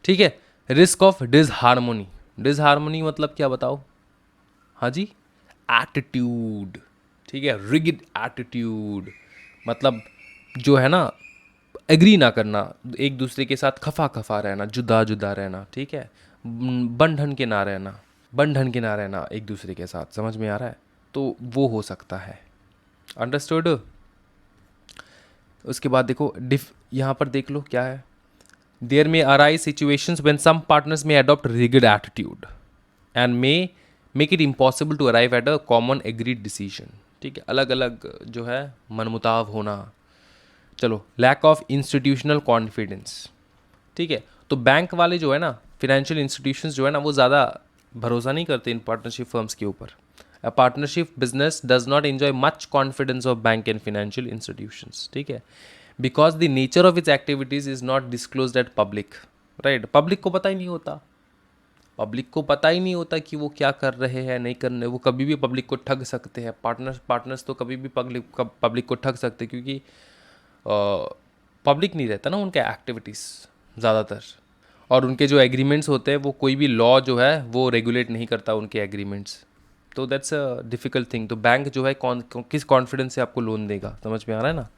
ठीक है। रिस्क ऑफ डिसहार्मोनी, डिसहार्मोनी मतलब क्या बताओ? हाँ जी, एटीट्यूड। ठीक है, रिगिड एटीट्यूड मतलब जो है ना एग्री ना करना, एक दूसरे के साथ खफा खफा रहना, जुदा जुदा रहना, ठीक है, बन ढन के ना रहना, बन ढन के ना रहना एक दूसरे के साथ। समझ में आ रहा है? तो वो हो सकता है। अंडरस्टूड? उसके बाद देखो यहाँ पर देख लो क्या है। There may arise situations when some partners may adopt rigid attitude and may make it impossible to arrive at a common agreed decision. ठीक है, अलग अलग जो है मनमुताव होना। चलो, लैक ऑफ इंस्टीट्यूशनल कॉन्फिडेंस। ठीक है, तो बैंक वाले जो है ना, फिनेंशियल इंस्टीट्यूशंस जो है ना, वो ज़्यादा भरोसा नहीं करते इन पार्टनरशिप फर्म्स के ऊपर। A partnership business does not enjoy much confidence of bank and financial institutions. ठीक है, because the nature of its activities is not disclosed eight public. Right, public को पता ही नहीं होता, पब्लिक को पता ही नहीं होता कि वो क्या कर रहे हैं नहीं कर रहे। वो कभी भी पब्लिक को ठग सकते हैं, पार्टनर्स तो कभी भी पब्लिक को ठग सकते हैं, क्योंकि पब्लिक नहीं रहता ना उनके एक्टिविटीज़ ज़्यादातर। और उनके जो एग्रीमेंट्स होते हैं वो कोई भी लॉ जो है वो रेगुलेट नहीं करता उनके एग्रीमेंट्स। तो दैट्स अ डिफ़िकल्ट थिंग। तो बैंक जो है किस कॉन्फिडेंस से आपको लोन देगा? समझ में आ रहा है ना?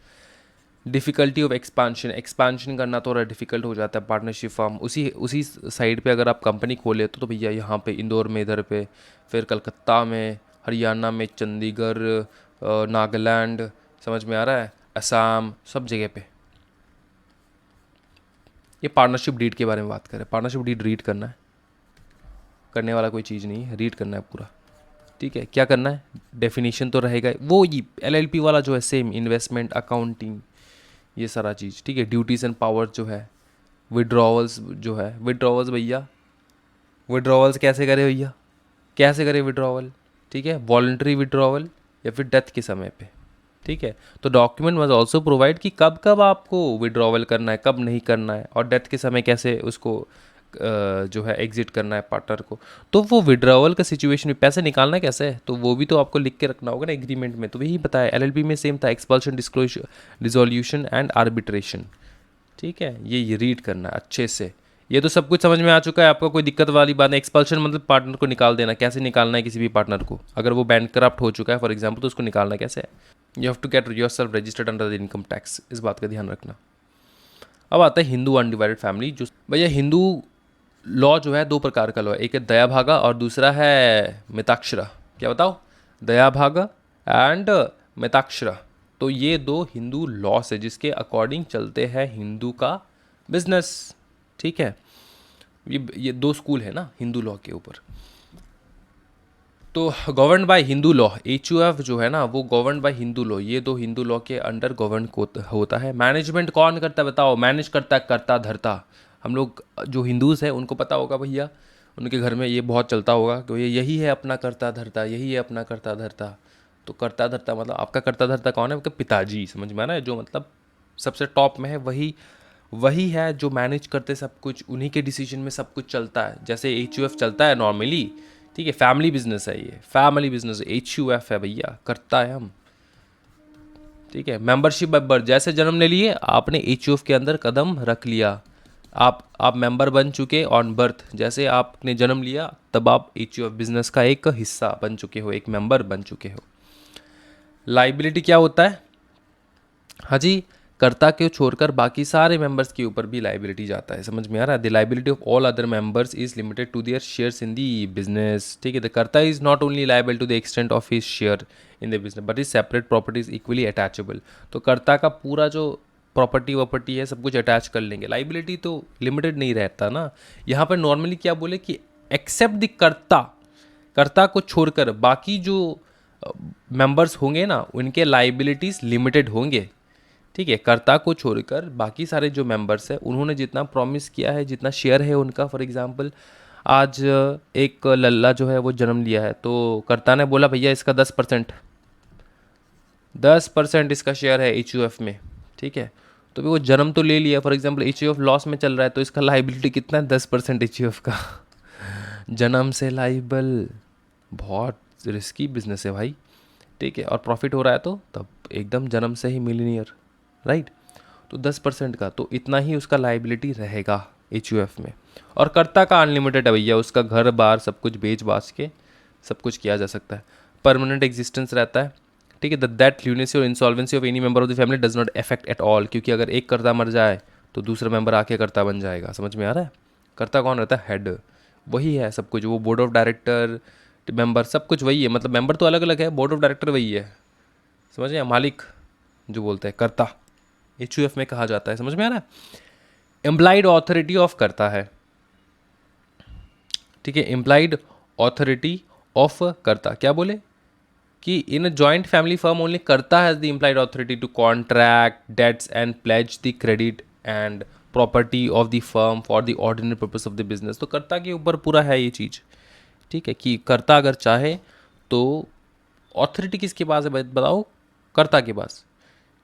डिफ़िकल्टी ऑफ एक्सपांशन, एक्सपांशन करना थोड़ा डिफ़िकल्ट हो जाता है पार्टनरशिप फॉर्म। उसी साइड पे अगर आप कंपनी खोले तो भैया यहाँ पे इंदौर में, इधर पे, फिर कलकत्ता में, हरियाणा में, चंडीगढ़, नागालैंड, समझ में आ रहा है, असम, सब जगह पे। ये पार्टनरशिप डीड के बारे में बात करें। पार्टनरशिप डीड रीड करना है, करने वाला कोई चीज़ नहीं है, रीड करना है पूरा। ठीक है, क्या करना है? डेफिनेशन तो रहेगा वो, ये एलएलपी वाला जो है सेम, इन्वेस्टमेंट, अकाउंटिंग, ये सारा चीज़। ठीक है, ड्यूटीज़ एंड पावर जो है, विड्रॉवल्स जो है, विड्रॉवल्स भैया, विड्रॉवल्स कैसे करे भैया, कैसे करे विड्रॉवल? ठीक है, वॉलंटरी विड्रॉवल या फिर डेथ के समय पे। ठीक है, तो डॉक्यूमेंट मस्ट ऑल्सो प्रोवाइड कि कब कब आपको विड्रॉवल करना है, कब नहीं करना है, और डेथ के समय कैसे उसको जो है एग्जिट करना है पार्टनर को। तो वो विड्रॉवल का सिचुएशन में पैसे निकालना कैसे है, तो वो भी तो आपको लिख के रखना होगा ना एग्रीमेंट में। तो वही बताया, एलएलपी में सेम था, expulsion, disclosure, dissolution and arbitration. ठीक है, ये रीड करना है अच्छे से। ये तो सब कुछ समझ में आ चुका है आपका, कोई दिक्कत वाली बात नहीं। एक्सपल्शन मतलब पार्टनर को निकाल देना, कैसे निकालना है किसी भी पार्टनर को, अगर वो बैंकरप्ट हो चुका है फॉर एग्जाम्पल, तो उसको निकालना कैसे है। You have to get yourself registered under the income tax, इस बात का ध्यान रखना। अब आता है हिंदू अनडिवाइडेड फैमिली। जो भैया हिंदू लॉ जो है दो प्रकार का लॉ है, एक है दया भागा और दूसरा है मिताक्षरा। क्या बताओ? दया भागा एंड मिताक्षरा। तो ये दो हिंदू लॉस है जिसके अकॉर्डिंग चलते हैं हिंदू का बिजनेस। ठीक है, ये दो स्कूल है ना हिंदू लॉ के ऊपर। तो govern by Hindu law, HUF जो है ना वो गवर्न बाय हिंदू लॉ, ये दो हिंदू लॉ के अंडर गवर्न होता है। मैनेजमेंट कौन करता है बताओ? मैनेज करता है करता धरता। हम लोग जो हिंदूज़ हैं उनको पता होगा भैया, उनके घर में ये बहुत चलता होगा कि ये यही है अपना करता धरता, यही है अपना करता धरता। तो करता धरता मतलब आपका करता धरता कौन है? आपका पिताजी। समझ में आना है? जो मतलब सबसे टॉप में है वही वही है जो मैनेज करते सब कुछ, उन्हीं के डिसीजन में सब कुछ चलता है। जैसे HUF चलता है नॉर्मली, ठीक है, फैमिली बिजनेस है, ये फैमिली बिजनेस HUF है भैया, करता है हम। ठीक है। मेंबरशिप बाय बर्थ, जैसे जन्म ले लिए आपने एचयूएफ के अंदर कदम रख लिया, आप मेंबर बन चुके ऑन बर्थ, जैसे आपने जन्म लिया तब आप एचयूएफ बिजनेस का एक हिस्सा बन चुके हो, एक मेंबर बन चुके हो। लाइबिलिटी क्या होता है? हाँ जी, कर्ता को छोड़कर बाकी सारे मेंबर्स के ऊपर भी लाइबिलिटी जाता है। समझ में आ रहा है? The liability of all other members is limited to their shares in the business. ठीक है, the Karta is not only liable to the extent of his share in the business but is separate property is equally attachable. तो कर्ता का पूरा जो property वॉपर्टी है सब कुछ attach कर लेंगे। लाइबिलिटी तो लिमिटेड नहीं रहता ना। यहाँ पर नॉर्मली क्या बोले कि एक्सेप्ट द कर्ता, कर्ता को छोड़कर बाकी जो मेंबर्स होंगे ना उनके लाइबिलिटीज लिमिटेड होंगे। ठीक है, कर्ता को छोड़कर बाकी सारे जो मेंबर्स हैं उन्होंने जितना प्रॉमिस किया है, जितना शेयर है उनका, फॉर एग्जांपल आज एक लल्ला जो है वो जन्म लिया है, तो कर्ता ने बोला भैया इसका 10% इसका शेयर है एच में। ठीक है, तो भी वो जन्म तो ले लिया, फॉर एग्जांपल एच लॉस में चल रहा है तो इसका लाइबिलिटी कितना है? 10% एच का। जन्म से लाइबल, बहुत रिस्की बिजनेस है भाई। ठीक है, और प्रॉफिट हो रहा है तो तब एकदम जन्म से ही मिलीनियर, राइट। तो 10% का तो इतना ही उसका लाइबिलिटी रहेगा एच में। और कर्ता का अनलिमिटेड है भैया, उसका घर बार सब कुछ बेच बाच के सब कुछ किया जा सकता है। परमानेंट एग्जिस्टेंस रहता है। ठीक है, दैट ल्यूनेसी और insolvency of any member of the family does not affect at all, क्योंकि अगर एक कर्ता मर जाए तो दूसरा मेंबर आके कर्ता बन जाएगा। समझ में आ रहा है? कर्ता कौन रहता है? हेड, वही है सब कुछ। वो बोर्ड ऑफ डायरेक्टर मेंबर सब कुछ वही है, मतलब मेंबर तो अलग अलग है, बोर्ड ऑफ डायरेक्टर वही है। समझ में? मालिक जो बोलते हैं कर्ता एच में कहा जाता है। समझ में आ रहा है? एम्प्लाइड ऑथोरिटी ऑफ करता है। ठीक है, एम्प्लाइड ऑथोरिटी ऑफ करता क्या बोले कि in a joint family firm only karta has the implied authority to contract debts and pledge the credit and property of the firm for the ordinary purpose of the business. तो कर्ता के ऊपर पूरा है ये चीज़। ठीक है, कि कर्ता अगर चाहे तो ऑथोरिटी किसके पास है बताओ? कर्ता के पास।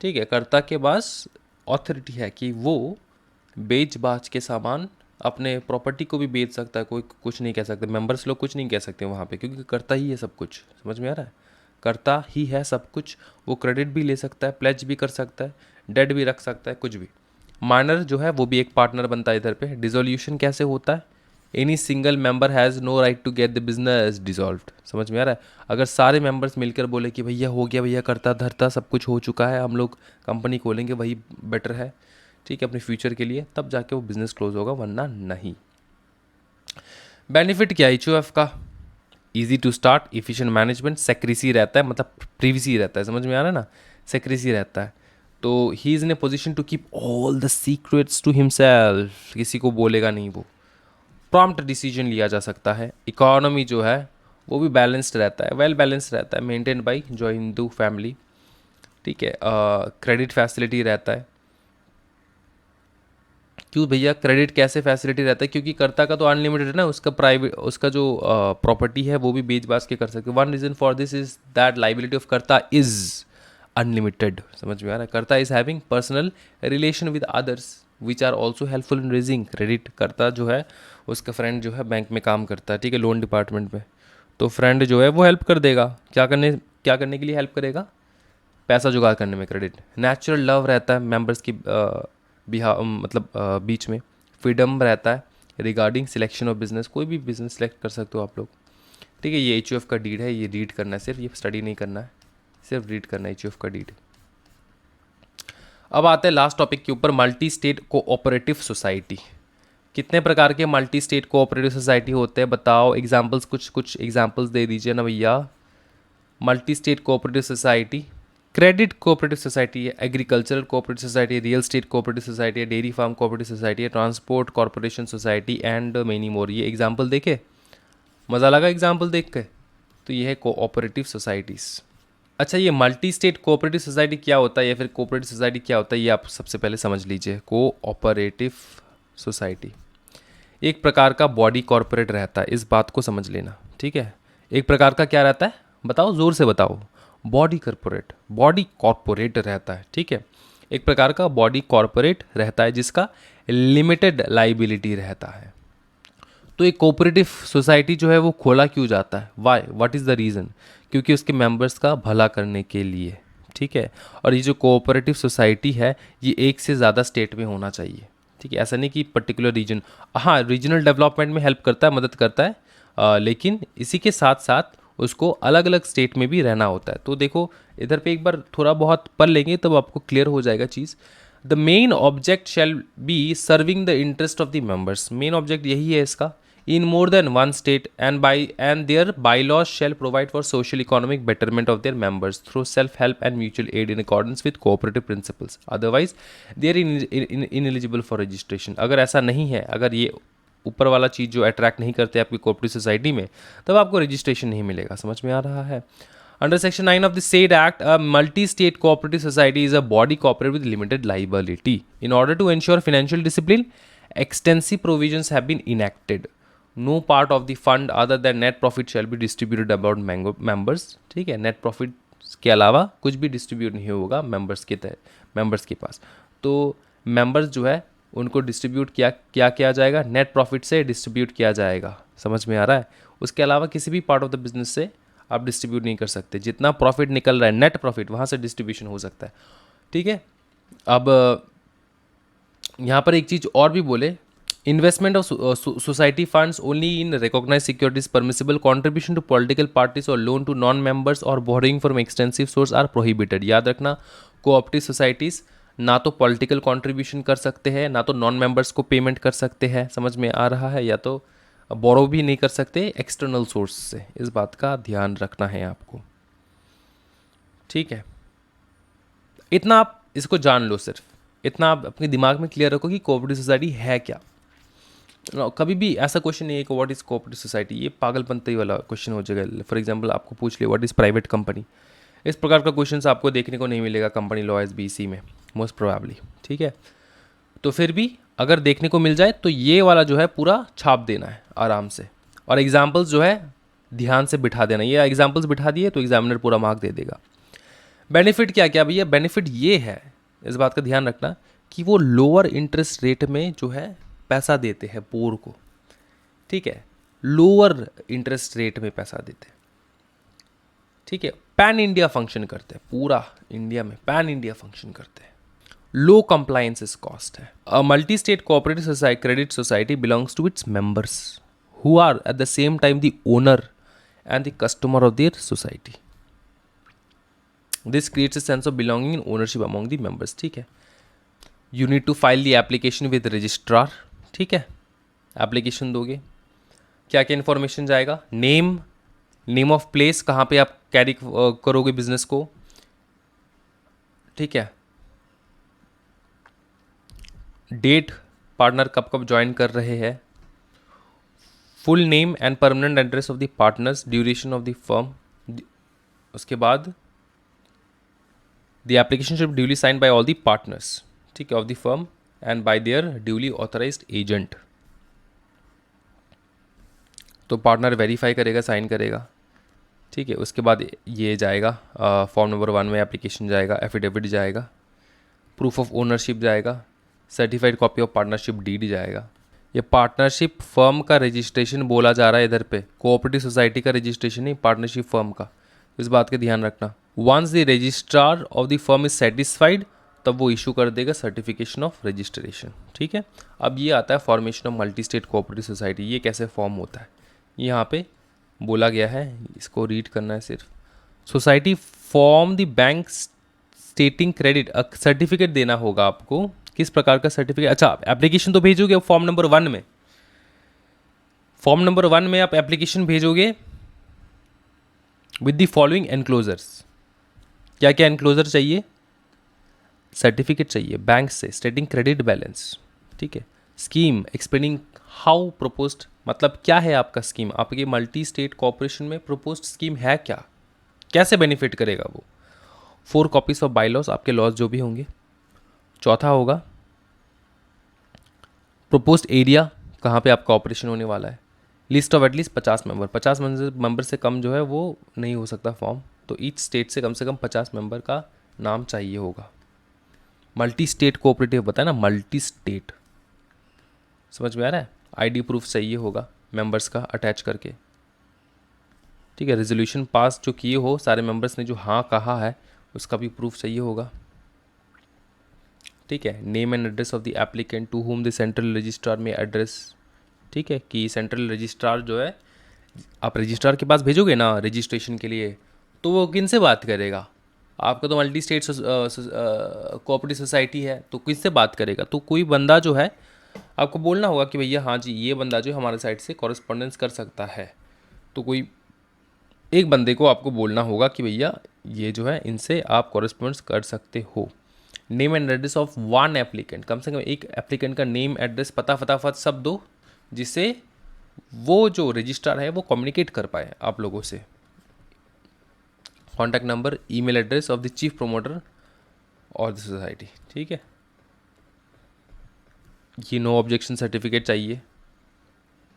ठीक है, कर्ता के पास ऑथोरिटी है कि वो बेच बाच के सामान अपने प्रॉपर्टी को भी बेच सकता है, कोई कुछ नहीं कह सकता, मेंबर्स लोग कुछ नहीं कह सकते वहाँ पे, क्योंकि कर्ता ही है सब कुछ। समझ में आ रहा है? कर्ता ही है सब कुछ। वो क्रेडिट भी ले सकता है, प्लेज भी कर सकता है, डेट भी रख सकता है, कुछ भी। माइनर जो है वो भी एक पार्टनर बनता है इधर पे। डिसोल्यूशन कैसे होता है? Any single member has no right to get the business dissolved. समझ में आ रहा है? अगर सारे मेंबर्स मिलकर बोले कि भैया हो गया भैया, करता धरता सब कुछ हो चुका है, हम लोग कंपनी खोलेंगे, वही बेटर है, ठीक है, अपने फ्यूचर के लिए, तब जाके वो बिजनेस क्लोज होगा, वरना नहीं। बेनिफिट क्या है एच का? Easy to start, efficient management, secrecy रहता है, मतलब प्रिवेसी रहता है। समझ में आ रहा है ना? सेक्रेसी रहता है। तो he is in a position to keep all the secrets to himself, किसी को बोलेगा नहीं वो। प्रॉम्प्ट डिसीजन लिया जा सकता है। इकोनॉमी जो है वो भी बैलेंस्ड रहता है, वेल बैलेंस्ड रहता है, मेंटेन बाई जो हिंदू फैमिली। ठीक है, क्रेडिट फैसिलिटी रहता है। क्यों भैया क्रेडिट कैसे फैसिलिटी रहता है? क्योंकि कर्ता का तो अनलिमिटेड है ना, उसका प्राइवेट, उसका जो प्रॉपर्टी है वो भी बेच बाच के कर सकते। One reason for this is that liability of Karta is unlimited. समझ में आ रहा है? Karta is having personal relation with others which are also helpful in raising credit. Karta जो है उसका फ्रेंड जो है बैंक में काम करता है, ठीक है, लोन डिपार्टमेंट में, तो फ्रेंड जो है वो हेल्प कर देगा। क्या करने के लिए हेल्प करेगा? पैसा जुगाड़ करने में। क्रेडिट नेचुरल लव रहता है मेंबर्स की मतलब बीच में। फ्रीडम रहता है रिगार्डिंग सिलेक्शन ऑफ बिजनेस, कोई भी बिजनेस सेलेक्ट कर सकते हो आप लोग। ठीक है, ये एच का डीड है, ये रीड करना है, सिर्फ ये स्टडी नहीं करना है, सिर्फ रीड करना है एच का डीड। अब आते हैं लास्ट टॉपिक के ऊपर, मल्टी स्टेट कोऑपरेटिव सोसाइटी। कितने प्रकार के मल्टी स्टेट कोऑपरेटिव सोसाइटी होते हैं बताओ? एग्जांपल्स, कुछ एग्जांपल्स दे दीजिए ना भैया। Multi state cooperative society, credit cooperative society है, एग्रीकल्चरल कोऑपरेटिव सोसाइटी है, रियल स्टेट कोऑपरेटिव सोसाइटी है, डेयरी फार्म कोऑपरेटिव सोसाइटी है, transport corporation society and many more. ये एग्जांपल देखे, मज़ा लगा एग्जांपल देख के? तो ये है कोऑपरेटिव सोसाइटीज़। अच्छा, ये मल्टी स्टेट कोऑपरेटिव सोसाइटी क्या होता है या फिर कोऑपरेटिव सोसाइटी क्या होता है, ये आप सबसे पहले समझ लीजिए। कोऑपरेटिव सोसाइटी एक प्रकार का बॉडी कॉर्पोरेट रहता है, इस बात को समझ लेना, ठीक है। एक प्रकार का क्या रहता है बताओ, जोर से बताओ? बॉडी कॉर्पोरेट रहता है, ठीक है। एक प्रकार का बॉडी कॉर्पोरेट रहता है जिसका लिमिटेड लाइबिलिटी रहता है। तो एक कोऑपरेटिव सोसाइटी जो है वो खोला क्यों जाता है? Why, what is the reason? क्योंकि उसके मेंबर्स का भला करने के लिए, ठीक है। और ये जो कोऑपरेटिव सोसाइटी है ये एक से ज़्यादा स्टेट में होना चाहिए, ठीक है। ऐसा नहीं कि पर्टिकुलर रीजन, हाँ रीजनल डेवलपमेंट में हेल्प करता है, मदद करता है, लेकिन इसी के साथ साथ उसको अलग अलग स्टेट में भी रहना होता है। तो देखो इधर पे एक बार थोड़ा बहुत पढ़ लेंगे तब आपको क्लियर हो जाएगा चीज़। The main object shall be serving the interest of the members, main object यही है इसका, in more than one state and their bylaws shall provide for social economic betterment of their members through self help and mutual aid in accordance with cooperative principles, otherwise they are ineligible for registration। अगर ऐसा नहीं है, अगर ये ऊपर वाला चीज़ जो attract नहीं करते आपकी कोऑपरेटिव सोसाइटी में, तब आपको रजिस्ट्रेशन नहीं मिलेगा। समझ में आ रहा है? Under Section 9 of the said Act, a multi-state cooperative society is a body corporate with limited liability. In order to ensure financial discipline, extensive provisions have been enacted. No part of the fund other than net profit shall be distributed about members। ठीक है, net profit के अलावा कुछ भी distribute नहीं होगा members के तहत, मेंबर्स के पास। तो मेंबर्स जो है उनको डिस्ट्रीब्यूट किया जाएगा, नेट प्रॉफिट से डिस्ट्रीब्यूट किया जाएगा। समझ में आ रहा है? उसके अलावा किसी भी पार्ट ऑफ द बिजनेस से आप डिस्ट्रीब्यूट नहीं कर सकते। जितना प्रॉफिट निकल रहा है नेट प्रॉफिट, वहाँ से डिस्ट्रीब्यूशन हो सकता है, ठीक है। अब यहाँ पर एक चीज़ और भी बोले, investment of society funds only in recognise securities permissible, contribution to political parties और लोन टू नॉन मेंबर्स और borrowing from extensive source are prohibited. याद रखना, कोऑपरेटिव सोसाइटीज़ ना तो पॉलिटिकल कंट्रीब्यूशन कर सकते हैं, ना तो नॉन मेंबर्स को पेमेंट कर सकते हैं। समझ में आ रहा है? या तो बोरो भी नहीं कर सकते एक्सटर्नल सोर्स से। इस बात का ध्यान रखना है आपको, ठीक है। इतना आप इसको जान लो, सिर्फ इतना आप अपने दिमाग में क्लियर रखो कि कोऑपरेटिव सोसाइटी है क्या। कभी भी ऐसा क्वेश्चन नहीं है कि व्हाट इज़ कोऑपरेटिव सोसाइटी, ये पागलपंती वाला क्वेश्चन हो जाएगा। फॉर एग्जांपल आपको पूछ ले व्हाट इज़ प्राइवेट कंपनी, इस प्रकार का क्वेश्चन आपको देखने को नहीं मिलेगा कंपनी लॉ एसबीसी में मोस्ट प्रोबेबली, ठीक है। तो फिर भी अगर देखने को मिल जाए तो ये वाला जो है पूरा छाप देना है आराम से, और एग्जाम्पल्स जो है ध्यान से बिठा देना। ये एग्जाम्पल्स बिठा दिए तो एग्जामिनर पूरा मार्क दे देगा। बेनिफिट क्या क्या भैया? बेनिफिट ये है, इस बात का ध्यान रखना कि वो लोअर इंटरेस्ट रेट में जो है पैसा देते हैं पोर को, ठीक है। लोअर इंटरेस्ट रेट में पैसा देते हैं, ठीक है। पैन इंडिया फंक्शन करते हैं, पूरा इंडिया में पैन इंडिया फंक्शन करते हैं। लो कंप्लायंस कॉस्ट है। A multi state cooperative society credit society belongs to its members who are at the same time the owner and the customer of their society. This creates a sense of belonging in ownership among the members, ठीक है। You need to file the application with registrar, ठीक है। Application दोगे, क्या क्या information जाएगा? Name of place, कहाँ पे आप कैरी करोगे बिजनेस को, ठीक है। डेट, पार्टनर कब कब ज्वाइन कर रहे हैं, full name and permanent address of the partners, duration of the firm. उसके बाद the application should duly sign by all the partners, ठीक है, of the firm and by their duly authorised agent. तो partner verify करेगा, sign करेगा, ठीक है। उसके बाद ये जाएगा फॉर्म नंबर 1 में एप्लीकेशन जाएगा, एफिडेविट जाएगा, प्रूफ ऑफ ओनरशिप जाएगा, certified copy of partnership deed जाएगा। ये पार्टनरशिप फर्म का रजिस्ट्रेशन बोला जा रहा है इधर पे, कोऑपरेटिव सोसाइटी का रजिस्ट्रेशन नहीं, पार्टनरशिप फर्म का। इस बात का ध्यान रखना। Once the registrar of the firm is satisfied, तब वो इशू कर देगा सर्टिफिकेशन ऑफ रजिस्ट्रेशन, ठीक है। अब ये आता है formation of multi state cooperative society. ये कैसे फॉर्म होता है यहाँ पे बोला गया है, इसको रीड करना है सिर्फ। Society form the bank स्टेटिंग credit, certificate देना होगा आपको। किस प्रकार का सर्टिफिकेट? अच्छा, एप्लीकेशन तो भेजोगे फॉर्म नंबर 1 में। फॉर्म नंबर 1 में आप एप्लीकेशन भेजोगे विद द फॉलोइंग एनक्लोजर्स। क्या क्या एनक्लोजर चाहिए? सर्टिफिकेट चाहिए बैंक से स्टेटिंग क्रेडिट बैलेंस, ठीक है। स्कीम एक्सप्लेनिंग हाउ प्रपोज्ड, मतलब क्या है आपका स्कीम, आपके मल्टी स्टेट कॉर्पोरेशन में प्रपोज्ड स्कीम है क्या, कैसे बेनिफिट करेगा वो। 4 कॉपीज ऑफ बाईलॉज, आपके लॉज जो भी होंगे। चौथा होगा प्रपोज्ड एरिया, कहाँ पे आपका ऑपरेशन होने वाला है। List of at least 50 member, 50 member से कम जो है वो नहीं हो सकता फॉर्म, तो ईच स्टेट से कम 50 मेंबर का नाम चाहिए होगा। मल्टी स्टेट कोऑपरेटिव बताया ना, मल्टी स्टेट, समझ में आ रहा है। आईडी प्रूफ चाहिए होगा मेंबर्स का अटैच करके, ठीक है। रेजोल्यूशन पास जो किए हो सारे मेंबर्स ने, जो हाँ कहा है, उसका भी प्रूफ चाहिए होगा। ठीक है, name and address of the applicant to whom the central registrar में एड्रेस। ठीक है, कि सेंट्रल रजिस्ट्रार जो है, आप रजिस्ट्रार के पास भेजोगे ना रजिस्ट्रेशन के लिए, तो वो किन से बात करेगा? आपका तो मल्टी स्टेट कोऑपरेटिव सोसाइटी है, तो किससे बात करेगा? तो कोई बंदा जो है आपको बोलना होगा कि भैया हाँ जी, ये बंदा जो है हमारे साइड से कॉरेस्पॉन्डेंस कर सकता है। तो कोई एक बंदे को आपको बोलना होगा कि भैया ये जो है इनसे आप कॉरेस्पॉन्डेंस कर सकते हो। Name and address of one applicant, कम से कम एक एप्लीकेंट का नेम, एड्रेस, पता फटाफट सब दो, जिससे वो जो रजिस्ट्रार है वो कम्युनिकेट कर पाए आप लोगों से। Contact number, email address of the chief promoter और द सोसाइटी। ठीक है, ये नो ऑब्जेक्शन सर्टिफिकेट चाहिए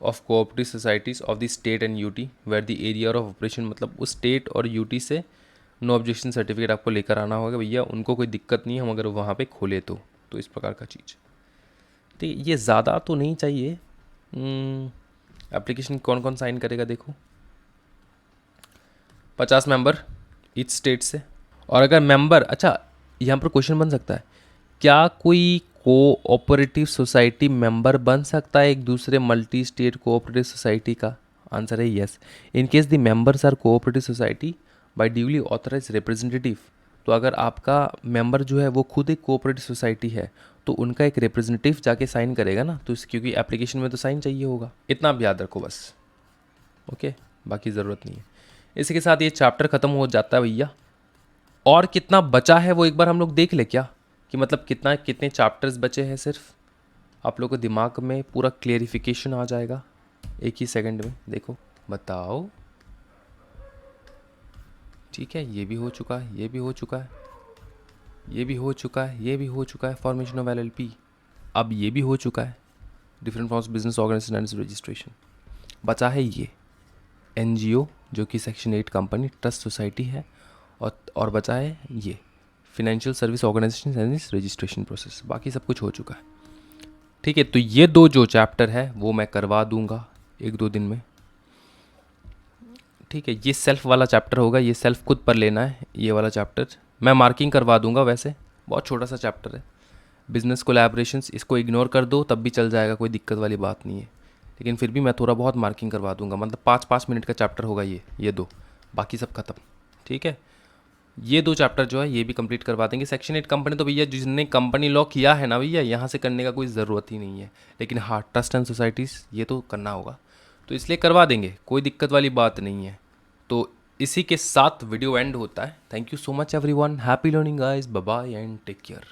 of cooperative societies of the state and UT where the area of operation, मतलब उस स्टेट और यूटी से नो ऑब्जेक्शन सर्टिफिकेट आपको लेकर आना होगा भैया, उनको कोई दिक्कत नहीं है हम अगर वहाँ पे खोले तो इस प्रकार का चीज़। ठीक है, ये ज़्यादा तो नहीं चाहिए। एप्लीकेशन कौन कौन साइन करेगा देखो, 50 मेंबर ईच स्टेट से। और अगर मेंबर, अच्छा यहाँ पर क्वेश्चन बन सकता है, क्या कोई कोऑपरेटिव सोसाइटी मेंबर बन सकता है एक दूसरे मल्टी स्टेट कोऑपरेटिव सोसाइटी का? आंसर है yes. In case the members are cooperative society by duly authorise representative, तो अगर आपका मेंबर जो है वो खुद एक कोऑपरेटिव सोसाइटी है तो उनका एक रिप्रेजेंटेटिव जाके साइन करेगा ना, तो क्योंकि एप्लीकेशन में तो साइन चाहिए होगा। इतना आप याद रखो बस, ओके, बाकी ज़रूरत नहीं है। इसी के साथ ये चैप्टर ख़त्म हो जाता है भैया। और कितना बचा है वो एक बार हम लोग देख ले क्या, कि मतलब कितने चैप्टर्स बचे हैं सिर्फ, आप लोग को दिमाग में पूरा क्लियरिफिकेशन आ जाएगा एक ही सेकंड में। देखो बताओ। ठीक है, ये भी हो चुका है, ये भी हो चुका है, ये भी हो चुका है, ये भी हो चुका है, फॉर्मेशन ऑफ एलएलपी। अब ये भी हो चुका है, different forms business organisation and registration. बचा है ये एनजीओ जो कि सेक्शन 8 कंपनी ट्रस्ट सोसाइटी है, और बचा है ये financial service organisation and registration process. बाकी सब कुछ हो चुका है। ठीक है, तो ये दो जो चैप्टर है वो मैं करवा दूंगा 1-2 दिन में। ठीक है, ये सेल्फ वाला चैप्टर होगा, ये सेल्फ खुद पर लेना है। ये वाला चैप्टर मैं मार्किंग करवा दूंगा, वैसे बहुत छोटा सा चैप्टर है। बिजनेस कोलैबोरेशंस, इसको इग्नोर कर दो तब भी चल जाएगा, कोई दिक्कत वाली बात नहीं है, लेकिन फिर भी मैं थोड़ा बहुत मार्किंग करवा दूंगा। मतलब 5-5 मिनट का चैप्टर होगा ये दो, बाकी सब खत्म। ठीक है, ये दो चैप्टर जो है ये भी कंप्लीट करवा देंगे। सेक्शन 8 कंपनी तो भैया जिसने कंपनी लॉ किया है ना भैया, यहाँ से करने का कोई ज़रूरत ही नहीं है, लेकिन हाँ ट्रस्ट एंड सोसाइटीज़ ये तो करना होगा, तो इसलिए करवा देंगे, कोई दिक्कत वाली बात नहीं है। तो इसी के साथ वीडियो एंड होता है। Thank you so much everyone, happy learning guys, bye bye and take care.